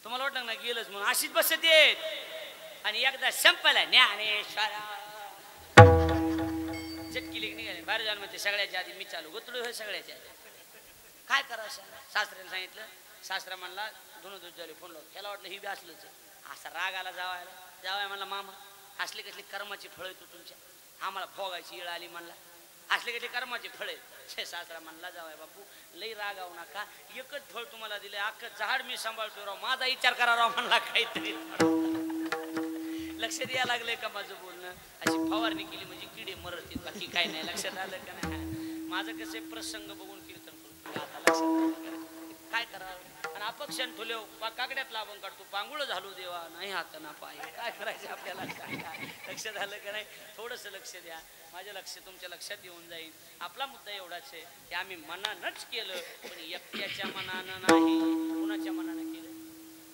S1: तुम्हाला वाटलं ना गेलंच म्हणून अशीच बसत येत. आणि एकदा संपला ज्ञानेश्वरा चटकी लेख निघाले बाहेर जाऊन म्हणते सगळ्याच्या आधी मी चालू गोतलो हे सगळ्याच्या आधी. काय करावं सासऱ्याने सांगितलं. सासरा म्हणला दोन झाले फोन लावतो. त्याला वाटलं ही बी असलंच. असा राग आला जावाय म्हणला मामा असली कसली कर्माची फळं येतो तुमच्या. आम्हाला भोगायची येळ आली म्हणला. असले कसले कर्माची फळे. सासरा म्हणला जावाय बापू लई रागावू नका. एकच फळ तुम्हाला दिले अख्खं झाड मी सांभाळतो राव. माझा विचार करा राव म्हणला काहीतरी. लक्ष द्यायला लागले का माझं बोलणं. अशी फवारणी केली म्हणजे किडे मरत बाकी काय नाही. लक्षात आलं का नाही. माझं कसे प्रसंग बघून कीर्तन करतो. आता लक्षात काय करावं. आणि अपक्षण ठुलेव काकड्यात लाभून काढतो. पांगुळ झालो देवा नाही हात ना पाय. काय करायचं आपल्याला. लक्षात आलं का नाही. थोडंसं लक्ष द्या. माझं लक्ष तुमच्या लक्षात येऊन जाईल. आपला मुद्दा एवढाच आहे की आम्ही मनानंच केलं पण एकट्याच्या मनानं नाही. कुणाच्या मनानं केलं.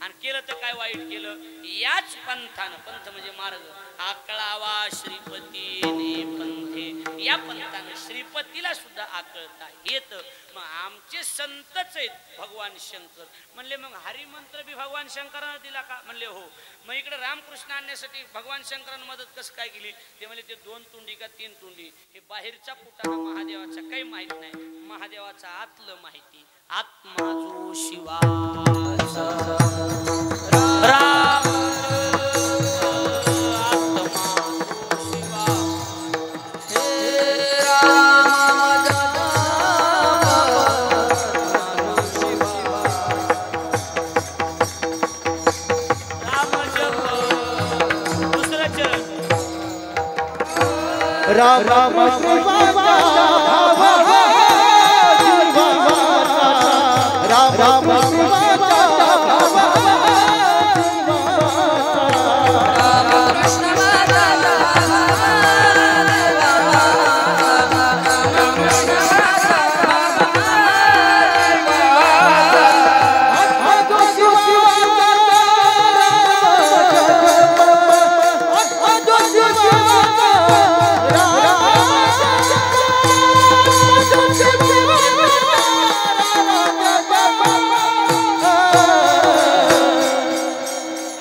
S1: आणि केलं तर काय वाईट केलं. याच पंथानं. पंथ म्हणजे मार्ग. आकळावा श्रीपतीने पंथे. या पंथानं श्रीपतीला सुद्धा आकळता येत. मग आमचे संतच आहेत भगवान शंकर. म्हणले मग हरिमंत्र बी भगवान शंकरानं दिला का. म्हणले हो. मग इकडे रामकृष्ण आणण्यासाठी भगवान शंकरानं मदत कसं काय केली. ते म्हणले ते 2 तुंडी का 3 तुंडी. हे बाहेरचा पुटाना महादेवाचा काही माहित नाही. महादेवाचा आतलं माहिती. आत्मा जो शिवाचा राम
S3: राम राम राम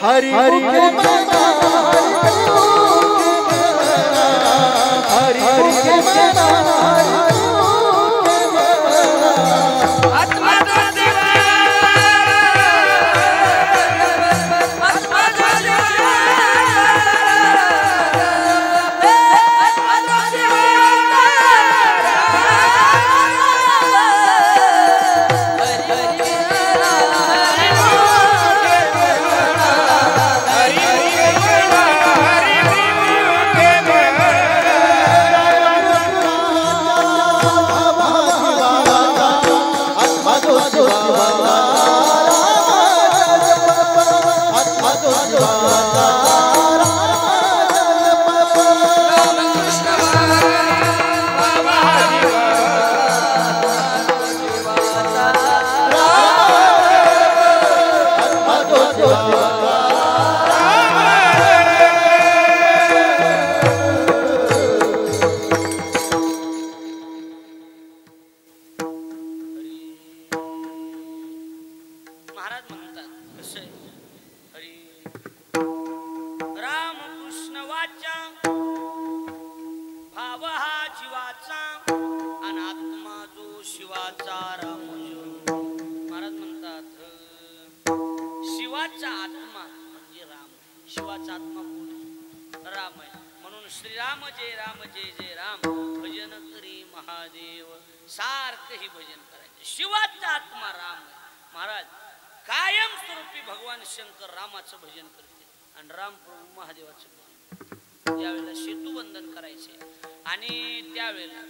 S3: हरि हरि
S1: म्हणतात कसं आहे हरी रामकृष्ण वाचा भाव हा जीवाचा आणि आत्मा जो शिवाचा राम महाराज म्हणतात शिवाचा आत्मा म्हणजे राम शिवाचा आत्मा कोण राम आहे म्हणून श्रीराम जय राम भजन करी महादेव सारखंही भजन करायचं शिवाचा आत्मा राम आहे महाराज कायम स्वरूपी भगवान शंकर रामाचं भजन करते आणि राम प्रभू महादेवाचं भजन त्यावेळेला सेतुबंधन करायचे आणि त्यावेळेला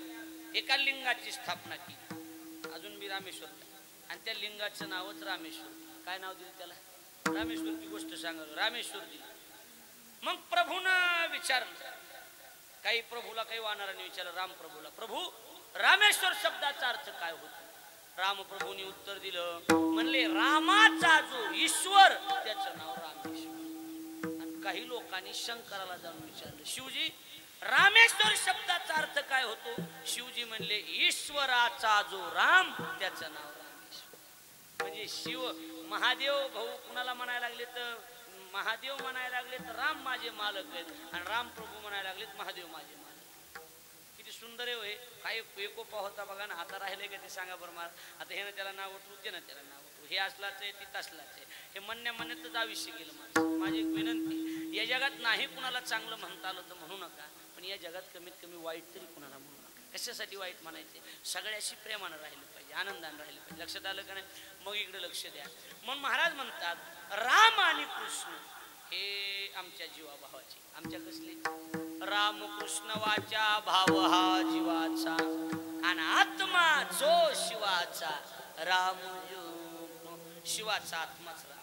S1: एका लिंगाची स्थापना केली अजून बी रामेश्वर आणि त्या लिंगाचं नावच रामेश्वर काय नाव दिलं त्याला रामेश्वरची गोष्ट सांगा रामेश्वर दिली मग प्रभूनं विचारलं काही प्रभूला काही वानराने विचारलं राम प्रभूला प्रभू रामेश्वर शब्दाचा अर्थ काय होतो राम प्रभूंनी उत्तर दिलं म्हणले रामाचा जो ईश्वर त्याचं नाव रामेश्वर आणि काही लोकांनी शंकराला जाऊन विचारलं शिवजी रामेश्वर शब्दाचा अर्थ काय होतो शिवजी म्हणले ईश्वराचा जो राम त्याचं नाव रामेश्वर म्हणजे शिव महादेव भाऊ कुणाला म्हणायला लागले तर महादेव म्हणायला लागले तर राम माझे मालक आहेत आणि राम प्रभू म्हणायला लागलेत महादेव माझे मालक किती सुंदर आहे होय काय एकोपा होता बघा ना आता राहिले का ते सांगा बरं मला आता हे ना त्याला नाव उठवू ते ना त्याला नाव उठवू हे असलाच आहे ती तसलाच आहे हे म्हणण्यातच आयुष्य गेलं माझं माझी एक विनंती या जगात नाही कुणाला चांगलं म्हणता आलं तर म्हणू नका पण या जगात कमीत कमी वाईट तरी कुणाला म्हणू नका कशासाठी वाईट म्हणायचे सगळ्याशी प्रेमानं राहिलं पाहिजे आनंदानं राहिलं पाहिजे लक्षात आलं का नाही मग इकडे लक्ष द्या मग महाराज म्हणतात राम आणि कृष्ण हे आमच्या जीवाभावाचे आमच्या कसले रामकृष्ण वाचा भाव हा जीवाचा आणि आत्मा जो शिवाचा राम शिवाचा आत्माच राम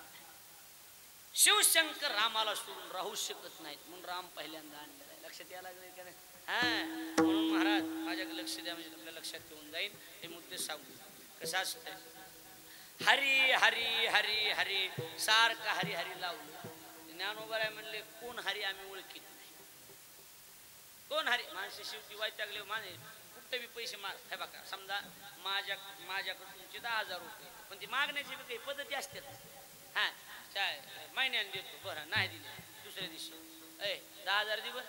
S1: शिवशंकर रामाला सोडून राहू शकत नाहीत म्हणून राम पहिल्यांदा आणलेला आहे लक्षात यायला लागले का नाही हा म्हणून महाराज माझ्याकडे लक्ष द्या म्हणजे आपल्या लक्षात ठेवून जाईल हे मुद्दे सांगू कसं असतंय हरी हरी हरी हरी सारखं हरी हरी लावलं ज्ञानोबराय म्हणले कोण हरी आम्ही ओळखीत नाही कोण हरी माणसे शेवटी वैतागले माने कुठे बी पैसे माग हे बघा समजा माझ्याकडे तुमचे 10,000 रुपये पण ती मागण्याची काही पद्धती असतात हा काय महिन्याने देतो बरं नाही दिले दुसऱ्या दिवशी 10,000 दे बरं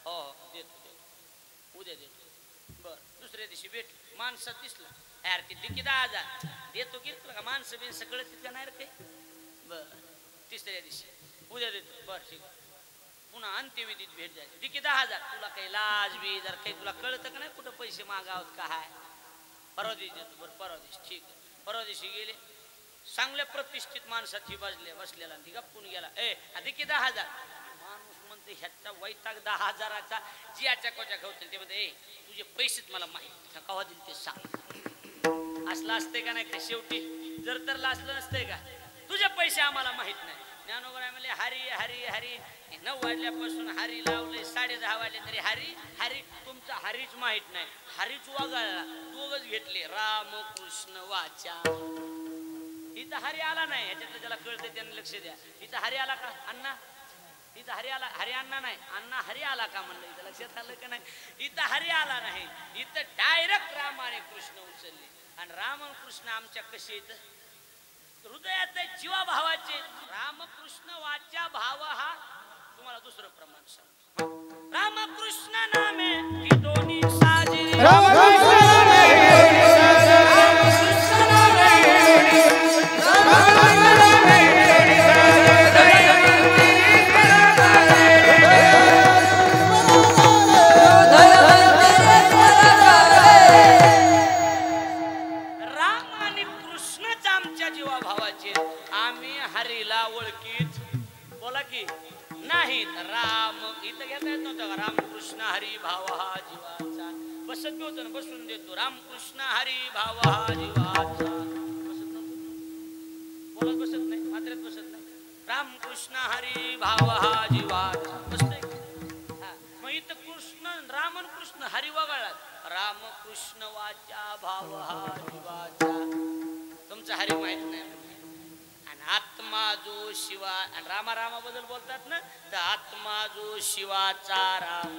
S1: हो देतो उद्या देतो बरं दुसऱ्या दिवशी भेट माणसात दिसला यार ती दिकी 10,000 देतो की का माणसं बिन सगळं तिथं नाही रे बरं तिसऱ्या दिवशी उद्या देतो बरं ठीक पुन्हा अंत्यविधीत भेट जायची दिकी 10,000 तुला काही लाज बी जर काही तुला कळतं का नाही कुठं पैसे मागावत काय परवा दिवशी देतो बरं परवा दिवशी ठीक आहे परवा दिवशी गेले चांगल्या प्रतिष्ठित माणसाची बसलेला ती गप्पून गेला दिकी 10,000 माणूस म्हणते ह्याचा वैताग 10,000चा जियाच्या कोच्या खावतील ते म्हणते तुझे पैसेच मला माहित कवा दिल ते सांग असलं असते का नाही का शेवटी जर तर असलं नसतंय का तुझे पैसे आम्हाला माहित नाही ज्ञानोबराय म्हणले हरी हरी हरी 9 वाजल्यापासून हरी लावले 10:30 वाजले तरी हरी हरी तुमचा हरीच माहित नाही हरीच वगळला दोघच घेतले राम कृष्ण वाचा इथं हरी आला नाही ह्याच्यातलं त्याला कळतं त्यांनी लक्ष द्या इथं हरी आला का अण्णा इथं हरी आला हरी अण्णा नाही अण्णा हरी आला का म्हणलं इथं लक्षात आलं का नाही इथं हरी आला नाही इथं डायरेक्ट राम आणि कृष्ण उचलले आणि राम आणि कृष्ण आमच्या कसे येतं हृदयात जीवाभावाचे रामकृष्ण वाचा भाव हा तुम्हाला दुसरं प्रमाण सांग रामकृष्ण नामे ती दोन्ही साजरी रामकृष्ण हरी भाव हा जीवाचा बसत बी होतं ना बसून देतो रामकृष्ण हरी भाव हा जीवाचा बसत नव्हतं बोलत बसत नाही मात्रेत बसत नाही रामकृष्ण हरी भाव हा जीवाचा बसतंय मग इथं कृष्ण राम आणि कृष्ण हरी वगळात रामकृष्ण वाचा भाव हा जीवाचा तुमचा हरी माहित नाही आणि आत्मा जो शिवा आणि रामा बद्दल बोलतात ना तर आत्मा जो शिवाचा राम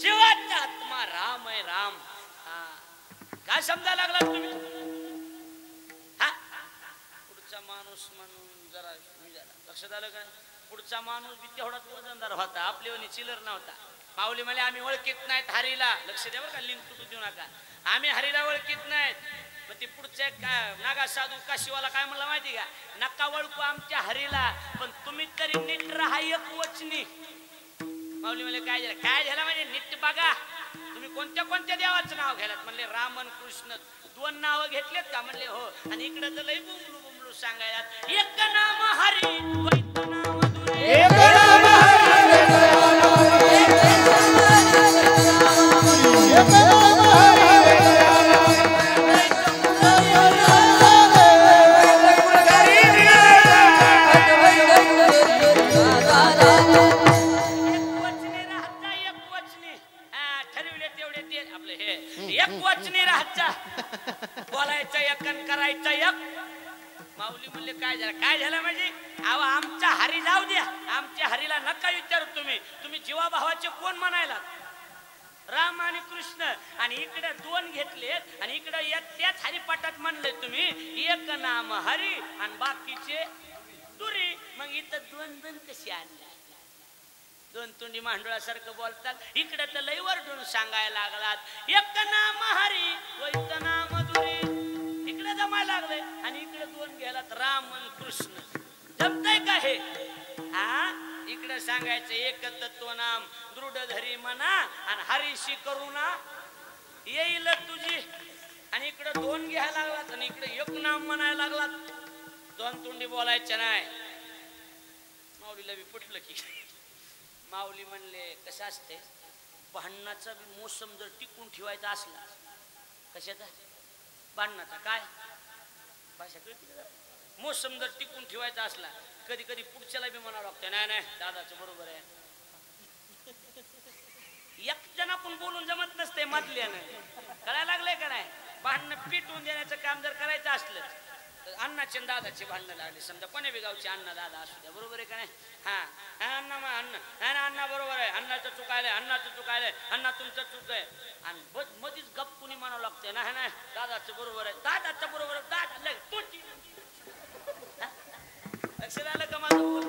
S1: शिवाचा आत्मा राम आहे राम काय समजायला लागला तुम्ही हा पुढचा माणूस म्हणून जरा लक्षात आलं का? पुढचा माणूस बी तेवढाच वजनदार होता, आपल्यावर चिलर नव्हता. माऊली म्हणे आम्ही ओळखीत नाहीत हरीला. लक्ष द्या बरं का, लिंक तुटू देऊ नका. आम्ही हरीला ओळखीत नाहीत. मग ते पुढच्या नागा साधू काशीवाला काय म्हणला माहिती का? नका ओळखू आमच्या हरीला, पण तुम्ही तरी नीट राहा एक वचनी. माऊली म्हणले काय झालं? काय झालं म्हणजे नीट बघा, तुम्ही कोणत्या कोणत्या देवाचं नाव घ्यायलात? म्हणले रामन कृष्ण, 2 नावं घेतलेत का? म्हणले हो. आणि इकडे तर लई बुमलू बुमलू सांगायला, एक नाम हरी द्वैत नाम दुरे.
S3: एक नाम हरी एक नाम हरी
S1: एकवचनी राहायचा, बोलायचं एक आणि करायचं एक. माऊली म्हणले काय झालं? काय झालं म्हणजे अहो आमचा हरी जाऊ द्या, आमच्या हरीला नका विचारू. तुम्ही जीवा भावाचे कोण म्हणायला? राम आणि कृष्ण. आणि इकडे 2 घेतलेत आणि इकडे त्याच हरिपाठात म्हणले तुम्ही एक नाम हरी आणि बाकीचे दुरी. मग इथं 2 कशी आणले? 2 तोंडी मांडुळासारखं बोलतात. इकडे तर लई वरडून सांगायला लागलात, एक नाम हरी द्वैत नाम दुरी. इकडे जमायला लागले आणि इकडे 2 घ्यायलात राम आणि कृष्ण. जमतंय का हे? हा, इकडे सांगायचं एक तत्व नाम दृढ धरी म्हणा आणि हरीशी करुणा येईल तुझी. आणि इकडे 2 घ्यायला लागलात आणि इकडे एक नाम म्हणायला लागलात. 2 तोंडी बोलायचं नाही. माऊलीला बी पटलं की. माऊली म्हणले कसं असते, भांडणाचा बी मोसम जर टिकून ठेवायचा असला, कशाचा? भांडणाचा काय भाषा कळते का? मोसम जर टिकून ठेवायचा असला, कधी कधी पुढच्याला बी म्हणावं लागतं नाही नाही दादाचं बरोबर आहे. एक जणाकडून बोलून जमत नसते मधल्यानं. कळायला लागलंय का नाही? भांडणं पिटवून देण्याचं काम जर करायचं असलं, अण्णाचे दादाचे भांडणं लागले समजा, कोण्या बी गावचे अण्णा दादा असू द्या, बरोबर आहे का नाही? हा अण्णा मग अण्णा अण्णा बरोबर आहे, अण्णाचं चुकायलंय, अण्णाचं चुकायलंय, अण्णा तुमचं चूक आहे. आणि मधीच गप कुणी म्हणावं लागतंय नाही नाही दादाचं बरोबर आहे, दादाचं बरोबर आहे, दादा लक्षात आलं का माझं बोल?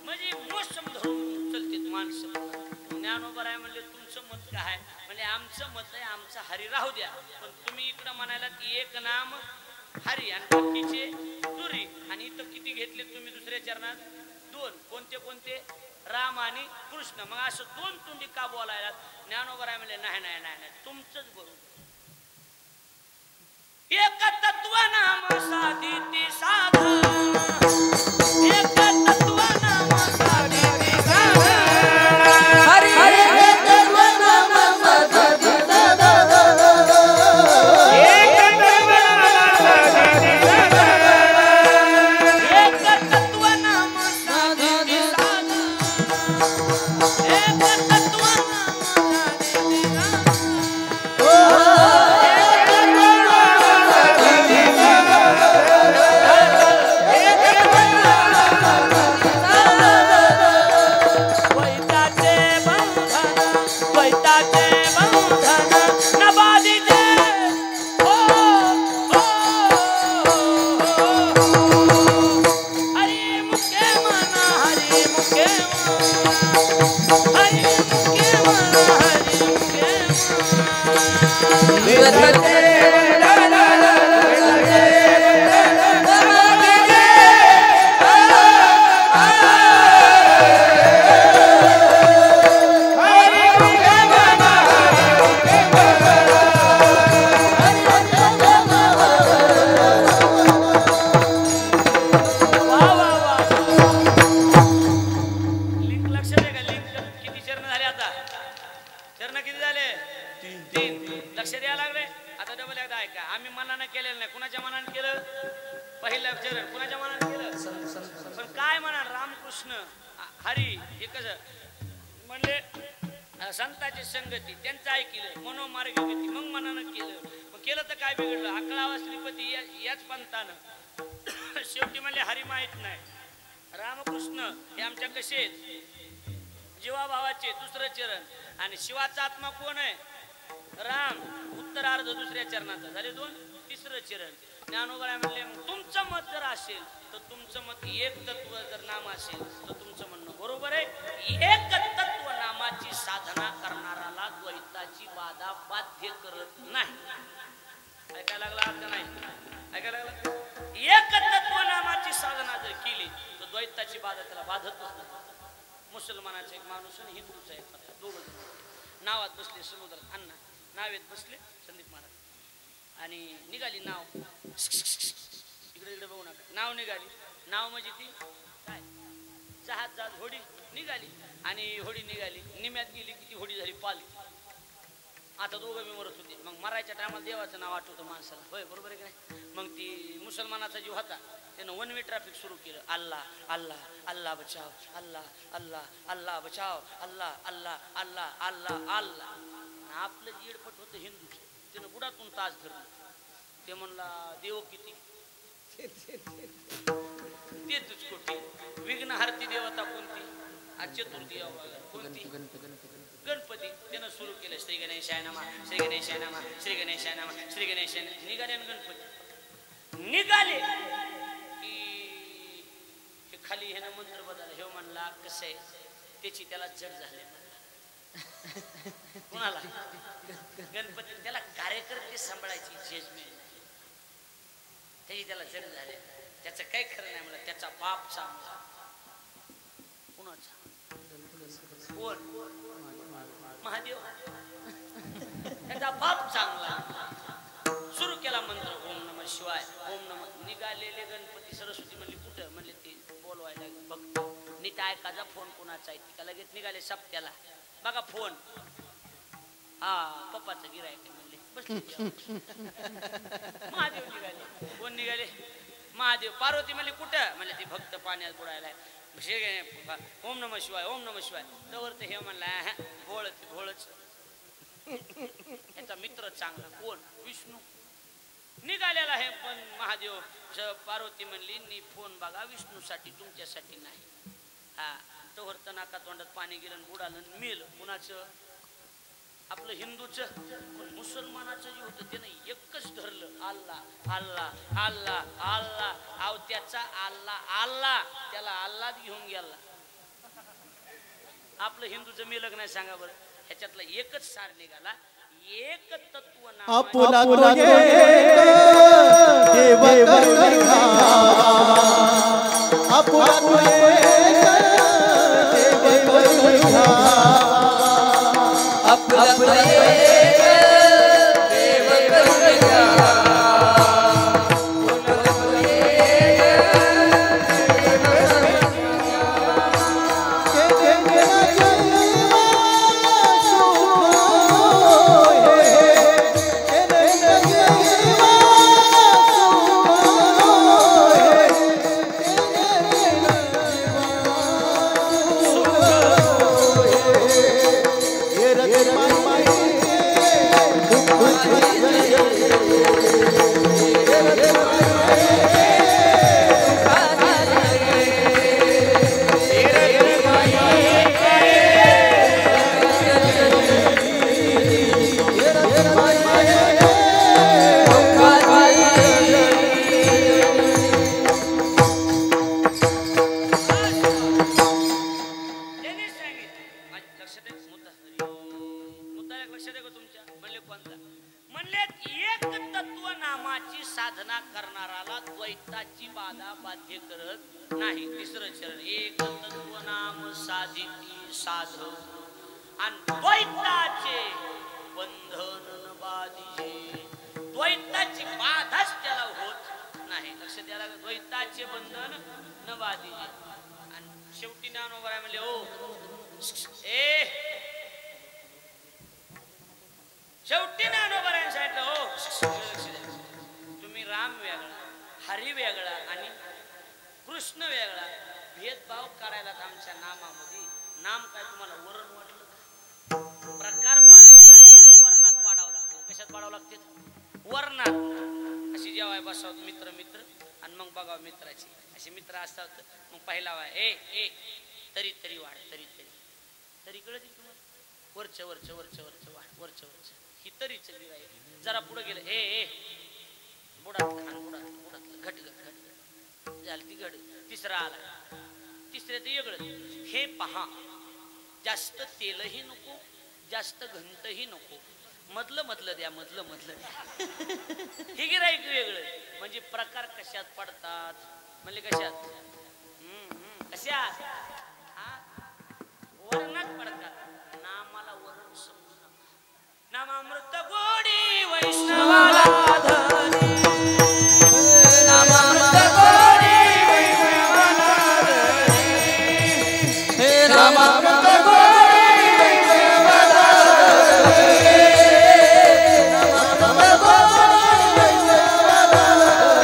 S1: म्हणजे मोसम धरून चलतेत माणसं. ज्ञानोबा आहे म्हणले तुमचं मत काय? म्हणजे आमचं मत आहे आमचा हरी राहू द्या, पण तुम्ही इकडं म्हणायला की एक नाम हरी आणि बाकीचे दुरी. आणि इथं किती घेतले तुम्ही दुसऱ्या चरणात? 2. कोणते कोणते? राम आणि कृष्ण. मग असं 2 तोंडी का बोलायला? ज्ञानोबा आहे म्हणले नाही नाही नाही तुमचंच बरोबर. एक तत्व नाम साधिती साधा, एक तत्व नाम साधिती साधा.
S2: हरी हरी एक तत्व नाम साधिती साधा,
S1: एक तत्व नाम साधिती साधा, एक तत्व नाम साधिती साधा, एक तत्व नाम साधिती साधा. संतांची संगती त्यांचं ऐकलं, मनोमार्ग गती, मग मनानं केलं. मग केलं तर काय बिघडलं? अकळावा श्रीपती याच पंथानं. शेवटी म्हणले हरी माहित नाही, रामकृष्ण हे आमच्या कसे आहेत? जीवाभावाचे. दुसरं चरण. आणि शिवाचा आत्मा कोण आहे? राम. उत्तरार्ध दुसऱ्या चरणाचा झाले 2. तिसरं चरण. ज्ञानोबा म्हणले तुमचं मत जर असेल तर तुमचं मत एक तत्व जर नाम असेल तर तुमचं म्हणणं बरोबर आहे. एक तत्व नामाची साधना करणाराला द्वैताची बाधा बाध्य करत नाही. ऐकायला लागला अर्थ नाही? ऐकायला लागला? एक तत्व नामाची साधना जर केली तर द्वैताची बाधा त्याला बाधतच नाही. मुसलमानाचा एक माणूस आणि हिंदूचा एक माणूस, दोघं नावात बसले समुद्रात. अण्णा नावेत बसले संदीप महाराज आणि निघाली नाव. इकडे इकडे बघू नका. नाव निघाली. नाव म्हणजे ती काय जहाज जहाज होडी निघाली आणि होडी निघाली. निम्यात गेली की ती होडी झाली पालखी. आता दोघं बी मरत होते. मग मरायच्या टायमाला देवाचं नाव आठवतं माणसाला. होय बरोबर आहे की नाही? मग ती मुसलमानाचा जीव होता त्यानं वन वे ट्रॅफिक सुरू केलं. अल्लाह अल्लाह अल्लाह बचाव, अल्लाह अल्लाह अल्लाह बचाव, अल्लाह अल्लाह अल्लाह अल्लाह अल्लाह. आपलं जीडपट होतं हिंदूचं. त्यानं बुडातून तास धरलं. ते म्हणला देव किती? तेच कोटी. विघ्नहारती देवता कोणती? आज चतुर्थी कोणती? गणपती. त्यानं सुरू केलं श्री गणेशाय नमः, श्री गणेशाय नमः, श्री गणेशाय नमः, श्री गणेशाय नमः. निघाले गणपती. निघाले की हे खाली ह्यानं मंत्र बदलला. हे म्हणला कसं आहे त्याची त्याला जड झाले. कुणाला? गणपती. त्याला कार्यकर्ते सांभाळायची जजमेंट त्याची त्याला जड झाले. त्याचं काही खरं नाही म्हणलं. त्याचा बाप चांगला. कुणाचा? कोण? महादेव. त्याचा बाप चांगला. सुरू केला मंत्र ओम नमः शिवाय, ओम नमः. निघालेले गणपती सरस्वती म्हणली कुठं? म्हणले ते बोलवायला भक्त. नीट ऐकायचा फोन कोणाचा आहे? का लगेच निघाले सप्त्याला. बघा फोन. हा पप्पाचं गिरायक म्हणले बसले. महादेव निघाले. कोण निघाले? महादेव. पार्वती म्हणली कुठं? म्हणले ती भक्त पाण्यात बुडायला. ओम नमः शिवाय, ओम नमः शिवाय. तवर ते हे म्हणला भोळच भोळच. याचा मित्र चांगला कोण? विष्णू. निघालेला आहे पण महादेव. पार्वती म्हणली नी फोन बघा विष्णूसाठी, तुमच्यासाठी नाही. हा तवर तर नाका तोंडात पाणी गेलं, बुडालं, मेलं. कुणाचं? आपलं हिंदूचं. पण मुसलमानाचं जे होतं त्यानं एकच धरलं अल्लाह अल्लाह अल्लाह अल्लाह. आव त्याचा अल्लाह अल्लाह त्याला अल्लाह घेऊन गेला. आपलं हिंदूचं मेलक नाही सांगा बरं. ह्याच्यातला एकच सार निघाला. एक तत्व
S2: आपुला
S1: साधना करणाराला द्वैताची बाधा बाध्य करत नाही. तिसरं चरण एक तत्व नाम साधिती साधव आणि द्वैताचे बंधन न बाधिजे. द्वैताची बाधाच त्याला होत नाही. लक्ष द्यायला. द्वैताचे बंधन न बाधिजे. आणि शेवटी ज्ञानोबा म्हणले ओ शेवटी ज्ञानोबा सांगितलं हो तुम्ही राम वेगळा, हरी वेगळा आणि कृष्ण वेगळा. भेदभाव करायला आमच्या नामामध्ये. नाम काय तुम्हाला वरण वाटलं का? प्रकार पाडायचे असते वर्णात पाडावं लागते. कशात पाडावं लागते? वर्णात. अशी जेव्हा बसावत मित्र मित्र आणि मग बघावं मित्राची. असे मित्र असतात मग पहिला वाय ए तरी तरी वाढ तरी तरी तरी कळत तुम्हाला. वरचं वरचं वरचं वरचं वाढ वरचं वरचं ही तरीच जरा पुढे गेलं ए बुडात खान बुडात बुडातलं घट घट घट घट झालं ती घड. तिसरा आला, तिसऱ्या ते वेगळं. हे पहा, जास्त तेलही नको, जास्त घंटही नको, मधलं मधलं द्या, मधलं मधलं द्या. हे गिराईक वेगळं. म्हणजे प्रकार कशात पडतात म्हणले, कशात? कशात? वरणात पडतात. नामाला वरण समजू नका. नामामृत गोडी वैष्णवाला धनी,
S2: नामामृत गोडी वैष्णवाला धनी, नामामृत गोडी वैष्णवाला धनी, नामामृत गोडी वैष्णवाला धनी.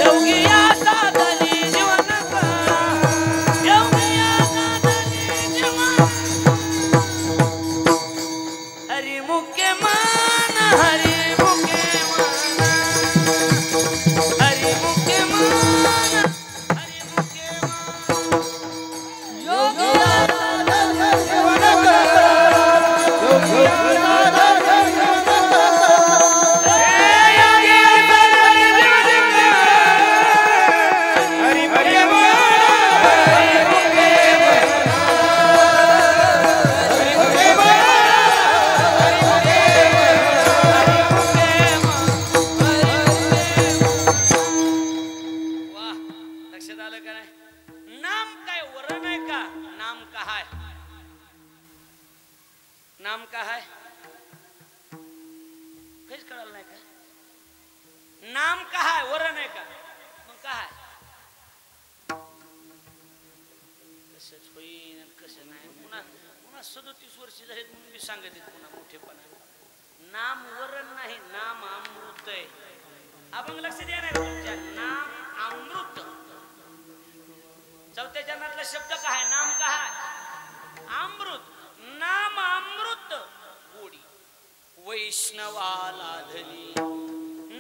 S1: योगिया साधनी जीवन कळा, योगिया साधनी जीवन. हरी मुखे मान, हरी मुखे मान, हरी मुखे मान, हरी मुखे मान.
S2: योगिया साधन जीवन करा, योगिया साधन जीवन करा.
S1: योगिया साधनी जीवन कळा,
S3: हरी मुखे मान,
S1: हरी मुखे वाह, लक्षात आलं का नाही? नाम काय वरण आहे का? नाम का हाय? नाम का हाय? काहीच कळालं नाही का? नाम का हाय? वरण आहे का? मग का हाय? कसंच होईन आणि कसं नाही. पुन्हा पुन्हा 37 वर्ष झालेत म्हणून मी सांगते पुन्हा मोठेपणा. नाम वरण नाही, नाम अमृत आहे. आपण लक्ष द्या नाही तुमच्या. नाम अमृत. चौथ्या जन्मातला शब्द काय आहे? नाम काय आहे? अमृत. नाम अमृत गोडी वैष्णवाला धनी.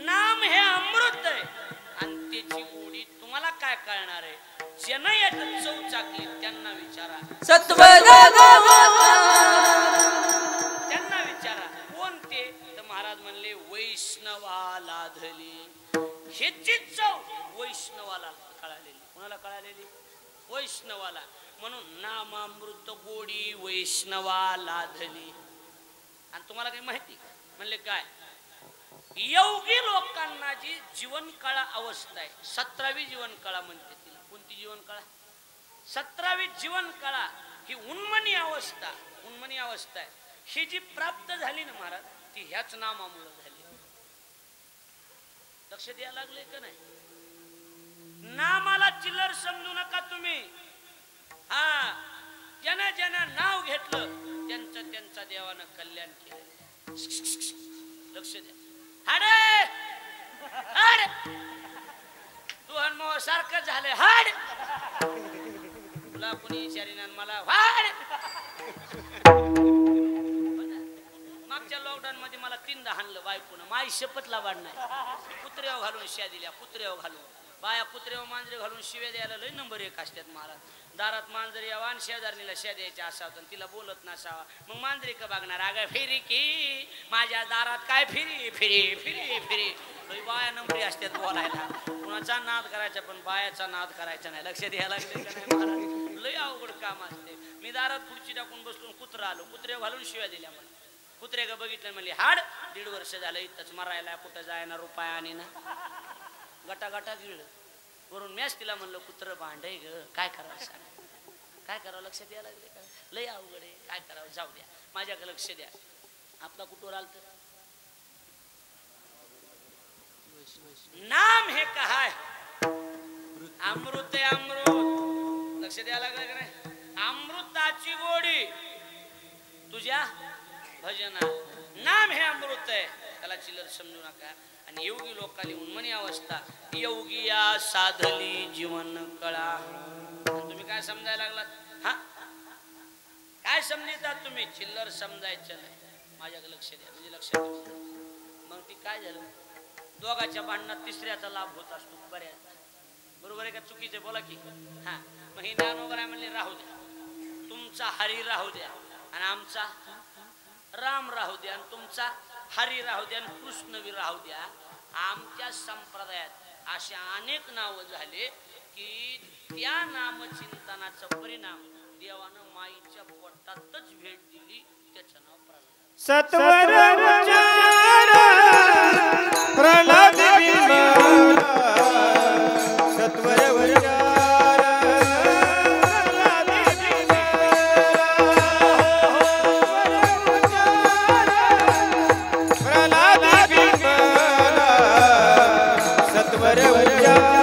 S1: नाम हे अमृत आहे आणि त्याची गोडी तुम्हाला काय कळणार आहे? ज्यांना यात चव चाकली त्यांना विचारा, त्यांना विचारा कोण ते. तर महाराज म्हणले वैष्णवाला धनी. ह्याची चव वैष्णवाला कळालेली. कोणाला कळालेली? वैष्णवाला. म्हणून नामामृत गोडी वैष्णवाला धनी. आणि तुम्हाला काही माहिती म्हणले काय? योगी लोकांना जी जीवनकाळ अवस्था आहे, 17वी जीवनकाळ म्हणते तिला. कोणती जीवनकाळ? 17वी जीवनकाळ ही उन्मनी अवस्था. उन्मनी अवस्था आहे. ही जी प्राप्त झाली ना महाराज, ती ह्याच नामामुळे झाली. लक्ष द्यायला लागले का नाही? नामाला चिल्लर समजू नका तुम्ही. हा, ज्यानं ज्यानं नाव घेतलं त्यांचं त्यांचा देवानं कल्याण केलं. लक्ष द्या. हाडे हाड, तू हनुमान सारखं झालं. हाड, तुला कोणी विचारीना मला हाड. मागच्या लॉकडाऊन मध्ये मला 3दा हाणलं बायकोनं. माई शपथला वाढ नाही. कुत्र्यावर घालून शिव्या दिल्या, कुत्र्यावर घालून. बाया कुत्र्यावर मांजरे घालून शिव्या द्यायला लय नंबर 1 असतात महाराज. दारात मांजर यावा आणि शेजारणीला शिव्या द्यायच्या असावं आणि तिला बोलत नसावा. मग मांजरी का बघणार? अगं फिरी की माझ्या दारात काय फिरी फिरी फिरी फिरी. बाया नंबरी असतात बोलायला. कुणाचा नाद करायचा पण बायाचा नाद करायचा नाही. लक्ष द्यायला लागले का नाही महाराज? लय अवघड काम असते. मी दारात खुर्ची टाकून बसलो, कुत्रा आलो, कुत्र्यावर घालून शिव्या दिल्या मला. कुत्रे का बघितलं म्हणले हाड, 1.5 वर्ष झालं इथंच मरायला, कुठं जायना रुपया आणि ना गटा गटा गिळलं. वरून मॅच तिला म्हणलं कुत्र भांडय ग, काय करावं सांग, काय करावं? लक्ष द्यायला लागले का? लय अवघड आहे. काय करावं? जाऊ द्या, माझ्याकडे लक्ष द्या. आपला कुठवर आलत? नाम हे काय? अमृत आहे, अमृत. लक्ष द्यायला लागलं का नाही? अमृताची गोडी तुझ्या भजना. नाम हे अमृत आहे, त्याला चिल्लर समजू नका. आणि योगी लोकांनी उन्मनी अवस्था, योगिया साधली जीवन कळा. तुम्ही काय समजायला लागलात? हा, काय समजतात तुम्ही? चिल्लर समजायचं नाही. माझ्याकडे लक्ष द्या, म्हणजे लक्षात द्या. मग ती काय झालं? दोघांच्या भांडणात तिसऱ्याचा लाभ होत असतो बऱ्याच. बरोबर आहे का? चुकीचे बोला की. हा, मग ही ज्ञानोबराय म्हणले राहू द्या, तुमचा हरी राहू द्या आणि आमचा राम राहू द्या, आणि तुमचा हरी राहू द्या आणि कृष्ण बी राहू द्या. आमच्या संप्रदायात असे अनेक नाव झाले की त्या नामचिंतनाचा परिणाम देवानं माईच्या पोटातच भेट दिली. त्याचं नाव प्रल्हाद.
S3: सत्वर उच्चार प्रल्हाद बिंब सत्वर उच्चार प्रल्हाद बिंब सत्वर उच्चार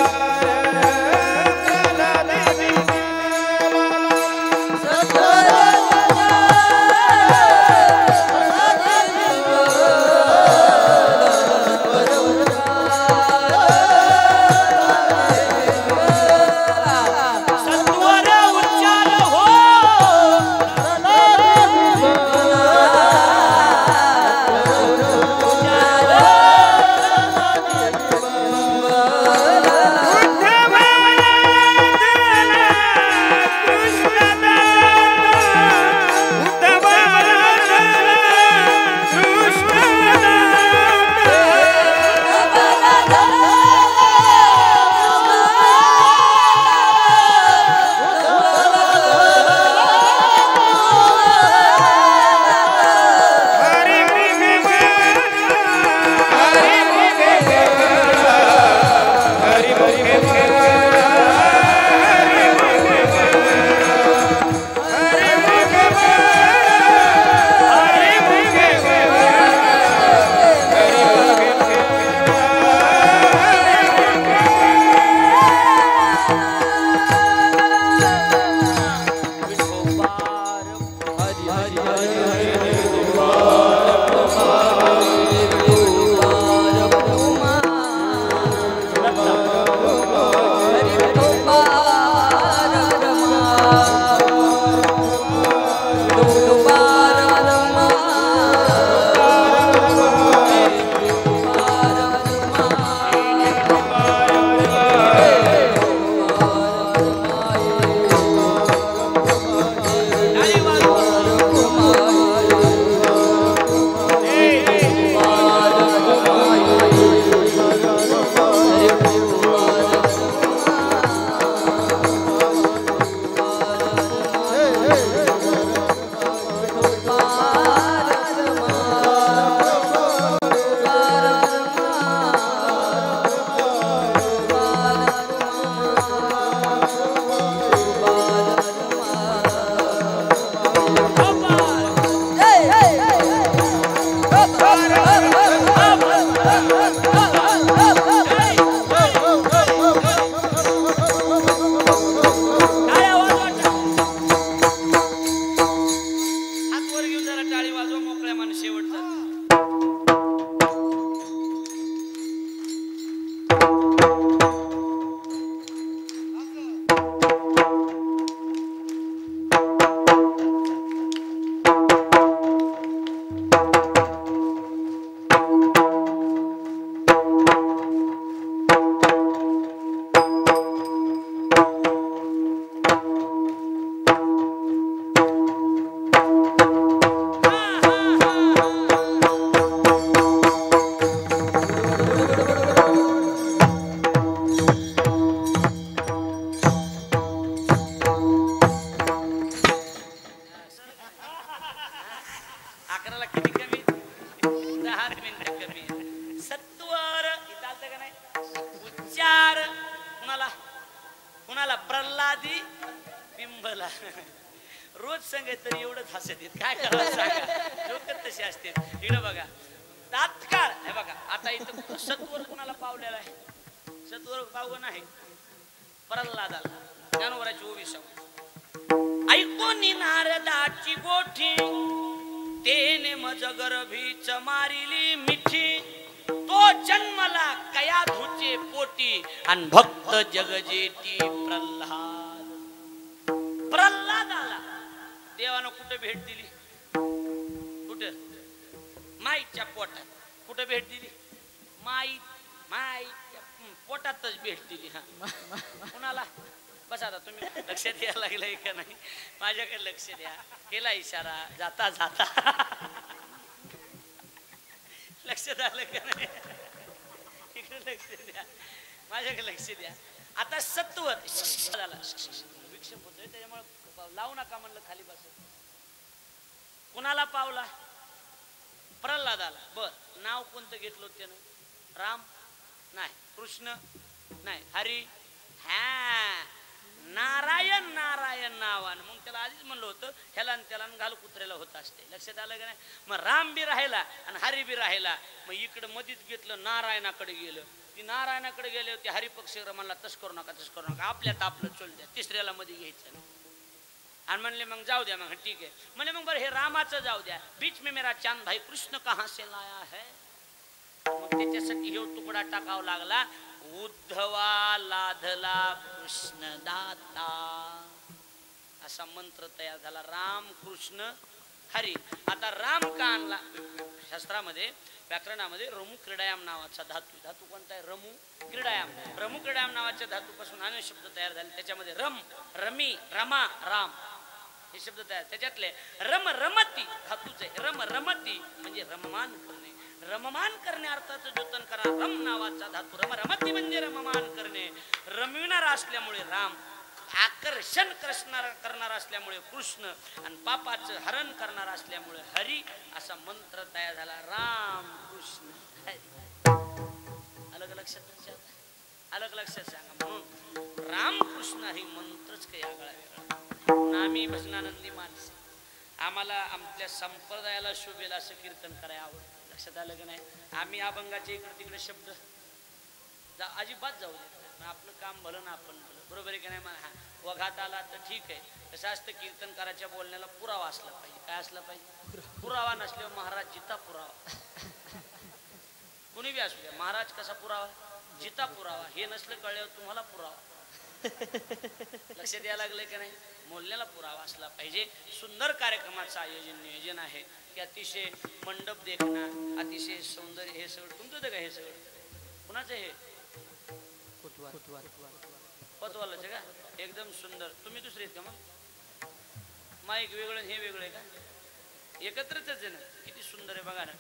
S1: प्रल्हादी बिंबला रोज संगे तरी एवढंच हसत येत काय करावं सांगा लोक तसे असते इकडे बघा तात्काळ हे बघा आता इथं सत्वर कुणाला पावलेला आहे सत्वर पावन आहे प्रल्हादाला ज्ञानोबराची ओवी सांग ऐकून नारदाची गोठी तेने मज गर्भीच मारिली मिठी तो जन्मला कया धुचे पोटी आणि भक्त जगजेटी प्रल्हाद प्रल्हादाला देवानं कुठे भेट दिली कुठे माईच्या पोटात कुठे भेट दिली माईच्या पोटातच भेट दिली हा कुणाला बस आता तुम्ही लक्ष द्यायला लागलाय का नाही माझ्याकडे लक्ष द्या केला इशारा जाता जाता लक्ष द्यायला का नाही इकडे लक्ष द्या माझ्याकडे लक्ष द्या. आता सत्व झाला विक्षेप होतोय त्याच्यामुळे लावू नका म्हणलं खाली बस. कुणाला पावला? प्रल्हादाला. बर नाव कोणतं घेतलं त्यानं? राम नाही, कृष्ण नाही, हरी हा नारायण. नारायण नावानं मग त्याला आधीच म्हणलं होतं ह्याला आणि त्याला घाल कुत्र्याला होत असते. लक्षात आलं का नाही? मग राम बी राहिला आणि हरी बी राहिला. मग इकडं मधीच घेतलं नारायणाकडे गेलं. ती नारायणाकडे गेले होते हरिपक्ष म्हणला तस करू नका तस करू नका आपल्यात आपलं चल द्या, तिसऱ्याला मध्ये घ्यायचं नाही. आणि म्हणले मग जाऊ द्या. मग ठीक आहे म्हणजे मग बरं हे रामाचं जाऊ द्या. बीच में मेरा चांद भाई कृष्ण कहां से लाया है. मग त्याच्यासाठी हे तुकडा टाकावा लागला. उद्धवा लाधला कृष्ण दाता असा मंत्र तयार झाला. राम कृष्ण हरी. आता राम का आणला? शास्त्रामध्ये व्याकरणामध्ये रमू क्रीडायाम नावाचा धातू. धातू कोणता आहे? रमू क्रीडायाम. रमू क्रीडायाम नावाच्या धातूपासून अनेक शब्द तयार झाले. त्याच्यामध्ये रम, रमी, रमा, राम हे शब्द तयार. त्याच्यातले रम रमती धातूच आहे. रम रमती म्हणजे रममान करणे. रममान करणे अर्थाचं जतन करा. रम नावाचा धातू. रम रमती म्हणजे रममान करणे. रमविणारा असल्यामुळे राम, आकर्षण करणारा असल्यामुळे कृष्ण आणि पापाचं हरण करणारा असल्यामुळे हरी असा मंत्र तयार झाला. राम कृष्ण हरी. अलग लक्षात अलग लक्षात सांगा. म्हणून राम कृष्ण हरी मंत्रच काही आगळा वेगळा. आम्ही भजनानंदी माणसं, आम्हाला आपल्या संप्रदायाला शोभेल असं कीर्तन करायला आवडतं. लक्षात आलं की नाही? आम्ही अभंगाचे इकडे तिकडे शब्द अजिबात जाऊ देत. आपलं काम भलं ना आपण भलं. बरोबर आहे की नाही? हा वघात आला तर ठीक आहे. कसं असतं कीर्तनकाराच्या बोलण्याला पुरावा असला पाहिजे. काय असला पाहिजे? पुरावा नसल्यावर महाराज जिता पुरावा. कुणी बी असू द्या, महाराज कसा पुरावा? जिता पुरावा. हे नसलं कळल्यावर तुम्हाला पुरावा. लक्ष द्यायला लागलं की नाही? बोलण्याला पुरावा असला पाहिजे. सुंदर कार्यक्रमाचं आयोजन नियोजन आहे की अतिशय मंडप देखणं, अतिशय सौंदर्य. हे सगळं तुमचं का? हे सगळं कुणाचं? हे पतवालाच आहे का? एकदम सुंदर. तुम्ही दुसरे आहेत का? मग माईक वेगळं हे वेगळं आहे का? एकत्रच आहे ना? किती सुंदर आहे बघा ना.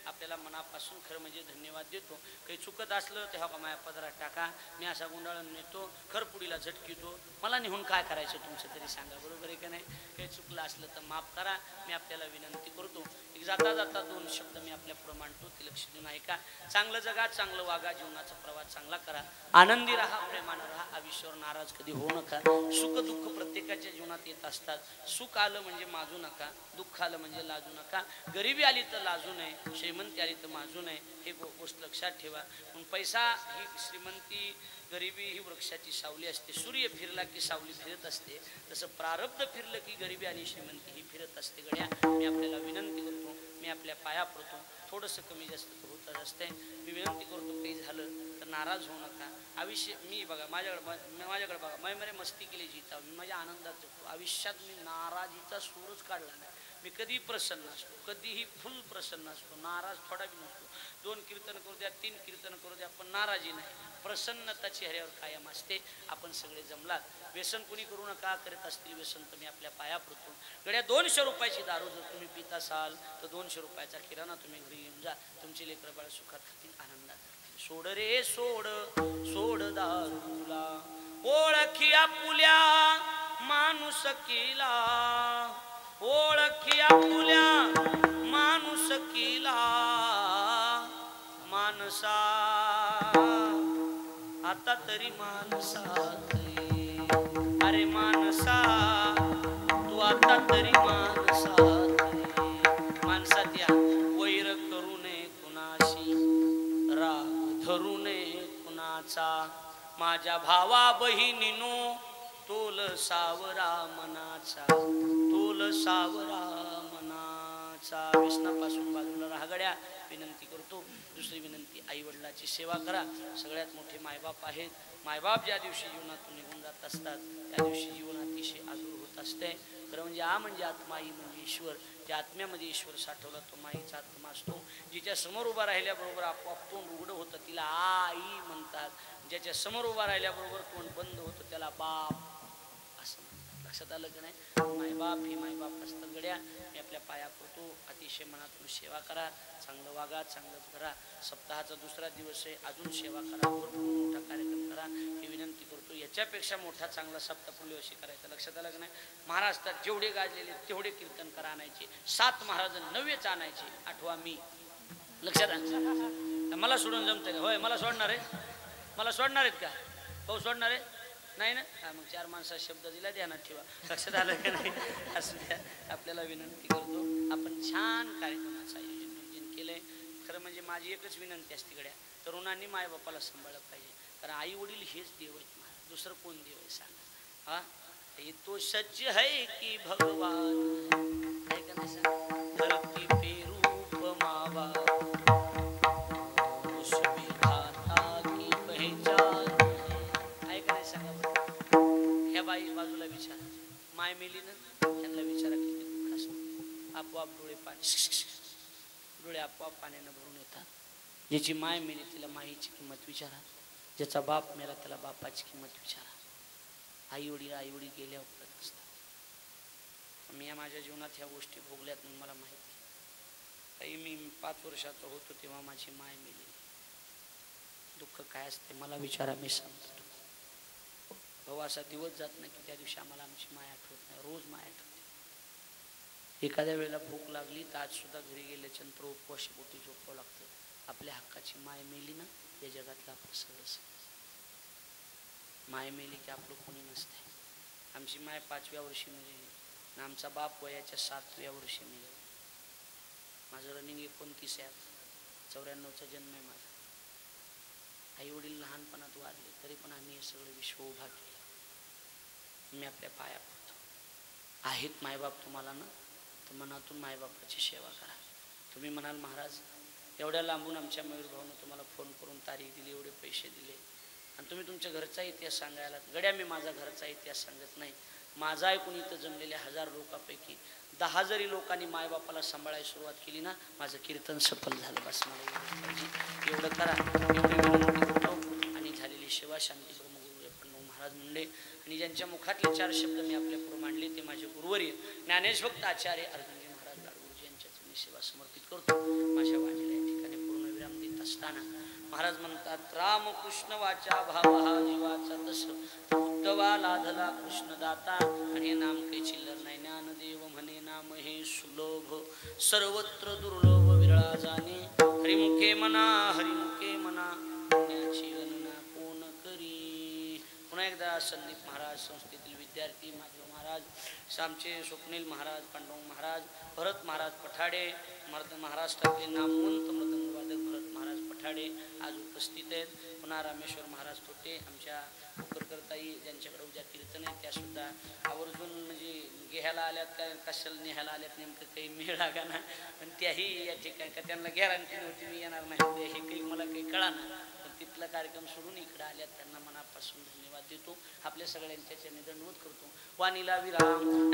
S1: आपल्याला मनापासून खरं म्हणजे धन्यवाद देतो. काही चुकत असलं तेव्हा का माझ्या पदरात टाका. मी असा गुंडाळून नेतो, खरपुडीला झटकितो. मला निहून काय करायचं तुमचं तरी सांगा. बरोबर आहे का नाही? काही चुकलं असलं तर माफ करा. मी आपल्याला विनंती करतो. एक जाता जाता दोन शब्द मी आपल्या पुढे मांडतो, ते लक्ष देऊन ऐका. चांगलं जगा, चांगलं वागा, जीवनाचा प्रवास चांगला करा, आनंदी राहा, प्रेमानं राहा, आयुष्यावर नाराज कधी होऊ नका. सुख दुःख प्रत्येकाच्या जीवनात येत असतात. सुख आलं म्हणजे माजू नका, दुःख आलं म्हणजे लाजू नका. गरिबी आली तर लाजू नये, श्रीमंती आली तर माजू नये. हे गोष्ट लक्षात ठेवा. पण पैसा ही श्रीमंती गरिबी ही वृक्षाची सावली असते. सूर्य फिरला की सावली फिरत असते. तसं प्रारब्ध फिरलं की गरिबी आणि श्रीमंती ही फिरत असते. गड्या मी आपल्याला विनंती करतो, मी आपल्या पाया पडतो. थोडंसं कमी जास्त होत असते. मी विनंती करतो काही झालं तर नाराज होऊ नका. आयुष्य मी बघा माझ्याकडे बघा, मैमरे मस्ती केली जिता. मी माझ्या आनंदात जगतो. आयुष्यात मी नाराजीचा सूरच काढला नाही. मी कधी प्रसन्न असतो, कधीही फुल प्रसन्न असतो. नाराज थोडा बी नसतो. 2 कीर्तन करू द्या, 3 कीर्तन करू द्या, पण नाराजी नाही. प्रसन्नता चेहऱ्यावर कायम असते. आपण सगळे जमलात. व्यसन कुणी करू नका. करत असतील व्यसन तर मी आपल्या पाया पडतो. गड्या 200 रुपयाची दारू जर तुम्ही पित असाल तर 200 रुपयाचा किराणा तुम्ही घरी घेऊन जा. तुमची लेकरं बाळ सुखात खातील, आनंदात राहतील. सोड रे सोड, सोड दारूला, ओळखिया पुल्या माणूस केला, ओळखिया पुल्या माणूस केला. माणसा आता तरी माणसात, अरे माणसा तू आता तरी माणसात. माणसात या. वैर करू नये कुणाशी, राग धरू नये कुणाचा. माझ्या भावा बहिणीनो तोल सावरा मनाचा, तोल सावरा मनाचा. व्यसनापासून बाजूला राहा गड्या. विनंती करतो. दुसरी विनंती, आई वडिलाची सेवा करा. सगळ्यात मोठे मायबाप आहेत. मायबाप ज्या दिवशी जीवनातून निघून जात असतात त्या दिवशी जीवन अतिशय आजूर होत असते. खरं म्हणजे आ म्हणजे आत्मा, आई म्हणजे ईश्वर. ज्या आत्म्यामध्ये ईश्वर साठवला तो माईचा आत्मा असतो. जिच्या समोर उभा राहिल्याबरोबर आपोआप तोंड उघडं होतं तिला आई म्हणतात. ज्याच्या समोर उभा राहिल्याबरोबर तोंड बंद होतं त्याला बाप असं म्हणतात. लक्षात आलं की नाही? मायबाप ही मायबाप असतात गड्या. मी आपल्या पाया पडतो, अतिशय मनातून सेवा करा, चांगलं वागा, चांगलंच करा. सप्ताहाचा दुसरा दिवस आहे, अजून सेवा करा, भरपूर मोठा कार्यक्रम करा ही विनंती करतो. याच्यापेक्षा मोठा चांगला सप्ताह पुढल्या वर्षी करायचा. लक्षात आलं की नाही? महाराष्ट्रात जेवढे गाजलेले तेवढे कीर्तनकार आणायचे, 7 महाराज 9वेच आणायचे, 8वा मी. लक्षात आलं? मला सोडून जमतं का? होय, मला सोडणार आहे? मला सोडणार आहेत का? भाऊ सोडणार आहे? नाही ना? हा, मग 4 माणसा शब्द दिला, ध्यानात ठेवा. लक्षात आलं का नाही? असं द्या. आपल्याला विनंती करतो, आपण छान कार्यक्रमाचं आयोजन केलंय. खरं म्हणजे माझी एकच विनंती असते गड्या, तरुणांनी मायबापाला सांभाळलं पाहिजे. कारण आई वडील हेच देव आहेत महाराज, दुसरं कोण देव आहे सांगा? हा, ये तो सच है की भगवान है का नाही सांग? धरती पे रूप मावा उस विधाता की पहचान है का नाही सांगा? ह्या बाई बाजूला विचारा, माय मेली ना, त्यांना विचारा किती दुःख असतं. आपोआप डोळे आपोआप पाण्यानं भरून येतात. ज्याची माय मेली तिला माईची किंमत विचारा, ज्याचा बाप मेला त्याला बापाची किंमत विचारा. आई वडील गेल्यावर कळत असतात. मी या माझ्या जीवनात ह्या गोष्टी भोगल्यात म्हणून मला माहिती. काही मी 5 वर्षाचा होतो तेव्हा माझी माय मेली. दुःख काय असते मला विचारा, मी सांगतो. भाऊ, असा दिवस जात नाही की त्या दिवशी आम्हाला आमची माय आठवत नाही. रोज माय आठवते. एखाद्या वेळेला भूक लागली तर आज सुद्धा घरी गेल्याच्यानंतर उपवाशी पोटी झोपावं लागतं. आपल्या हक्काची माय मेली ना, या जगातलं आपलं सगळं. माय मेली की आपलं कोणी नसते. आमची माय 5व्या वर्षी मेलेली आणि आमचा बाप वयाच्या 7व्या वर्षी मेलेला. माझं रनिंग 29 आहे. 94चा जन्म आहे माझा. आई वडील लहानपणात वारले तरी पण आम्ही हे सगळं विश्व उभा केलं. मी आपल्या पाया पडतो. आहेत मायबाप तुम्हाला ना, तर मनातून मायबापाची सेवा करा. तुम्ही म्हणाल महाराज एवढ्या लांबून आमच्या मयूर भाऊनं तुम्हाला फोन करून तारीख दिली, एवढे पैसे दिले आणि तुम्ही तुमच्या घरचा इतिहास सांगायला. गड्या, मी माझा घरचा इतिहास सांगत नाही. माझा ऐकून इथं जमलेल्या 1000 लोकांपैकी 10 जरी लोकांनी मायबापाला सांभाळायला सुरुवात केली ना, माझं कीर्तन सफल झालं. बस मला एवढं करा, एवढी विनंती करतो. आणि झालेली सेवा शांती ब्रह्मगुरू पण महाराज मुंडे आणि ज्यांच्या मुखातले 4 शब्द मी आपल्यापुढे मांडले ते माझे गुरुवर्य ज्ञानेश्वर आचार्य अर्जुनजी महाराज लाडगुरुजी यांच्याच मी सेवा समर्पित करतो. माझ्या वाणीला या ठिकाणी पूर्ण विराम देत असताना महाराज म्हणतात, रामकृष्ण वाचा भाव हा जीवाचा तस उद्धवा लाधला कृष्णदाता. आणि हे नाम काही चिल्लर नाही. ज्ञानदेव म्हणे नाम हे सुलभ सर्वत्र दुर्लभ विरळा जाणे. हरिमुखे मना पुण्याची गणना कोण करी. पुन्हा एकदा संदीप महाराज संस्थेतील विद्यार्थी, माधव महाराज, आमचे स्वप्नील महाराज, पांडव महाराज, भरत महाराज पठाडे, महाराष्ट्रातले नामवंत मृदंगवादक भरत महाराज पठाडे आज उपस्थित आहेत. पुन्हा रामेश्वर महाराज तोटे, आमच्या उपकरकर्ताई ज्यांच्याकडे उद्या कीर्तन आहे, त्यासुद्धा आवर्जून म्हणजे घ्यायला आल्यात का कशाला निहायला आल्यात नेमकं काही मिळ लागा ना. पण त्याही या ठिकाणी का त्यांना गॅरंटी नव्हती मी येणार नाही, हे काही मला काही कळा ना. पण तिथला कार्यक्रम सोडून इकडे आल्यात, त्यांना मनापासून धन्यवाद देतो. आपल्या सगळ्यांच्या चरणी दंडवत करतो. वाणीला विराम.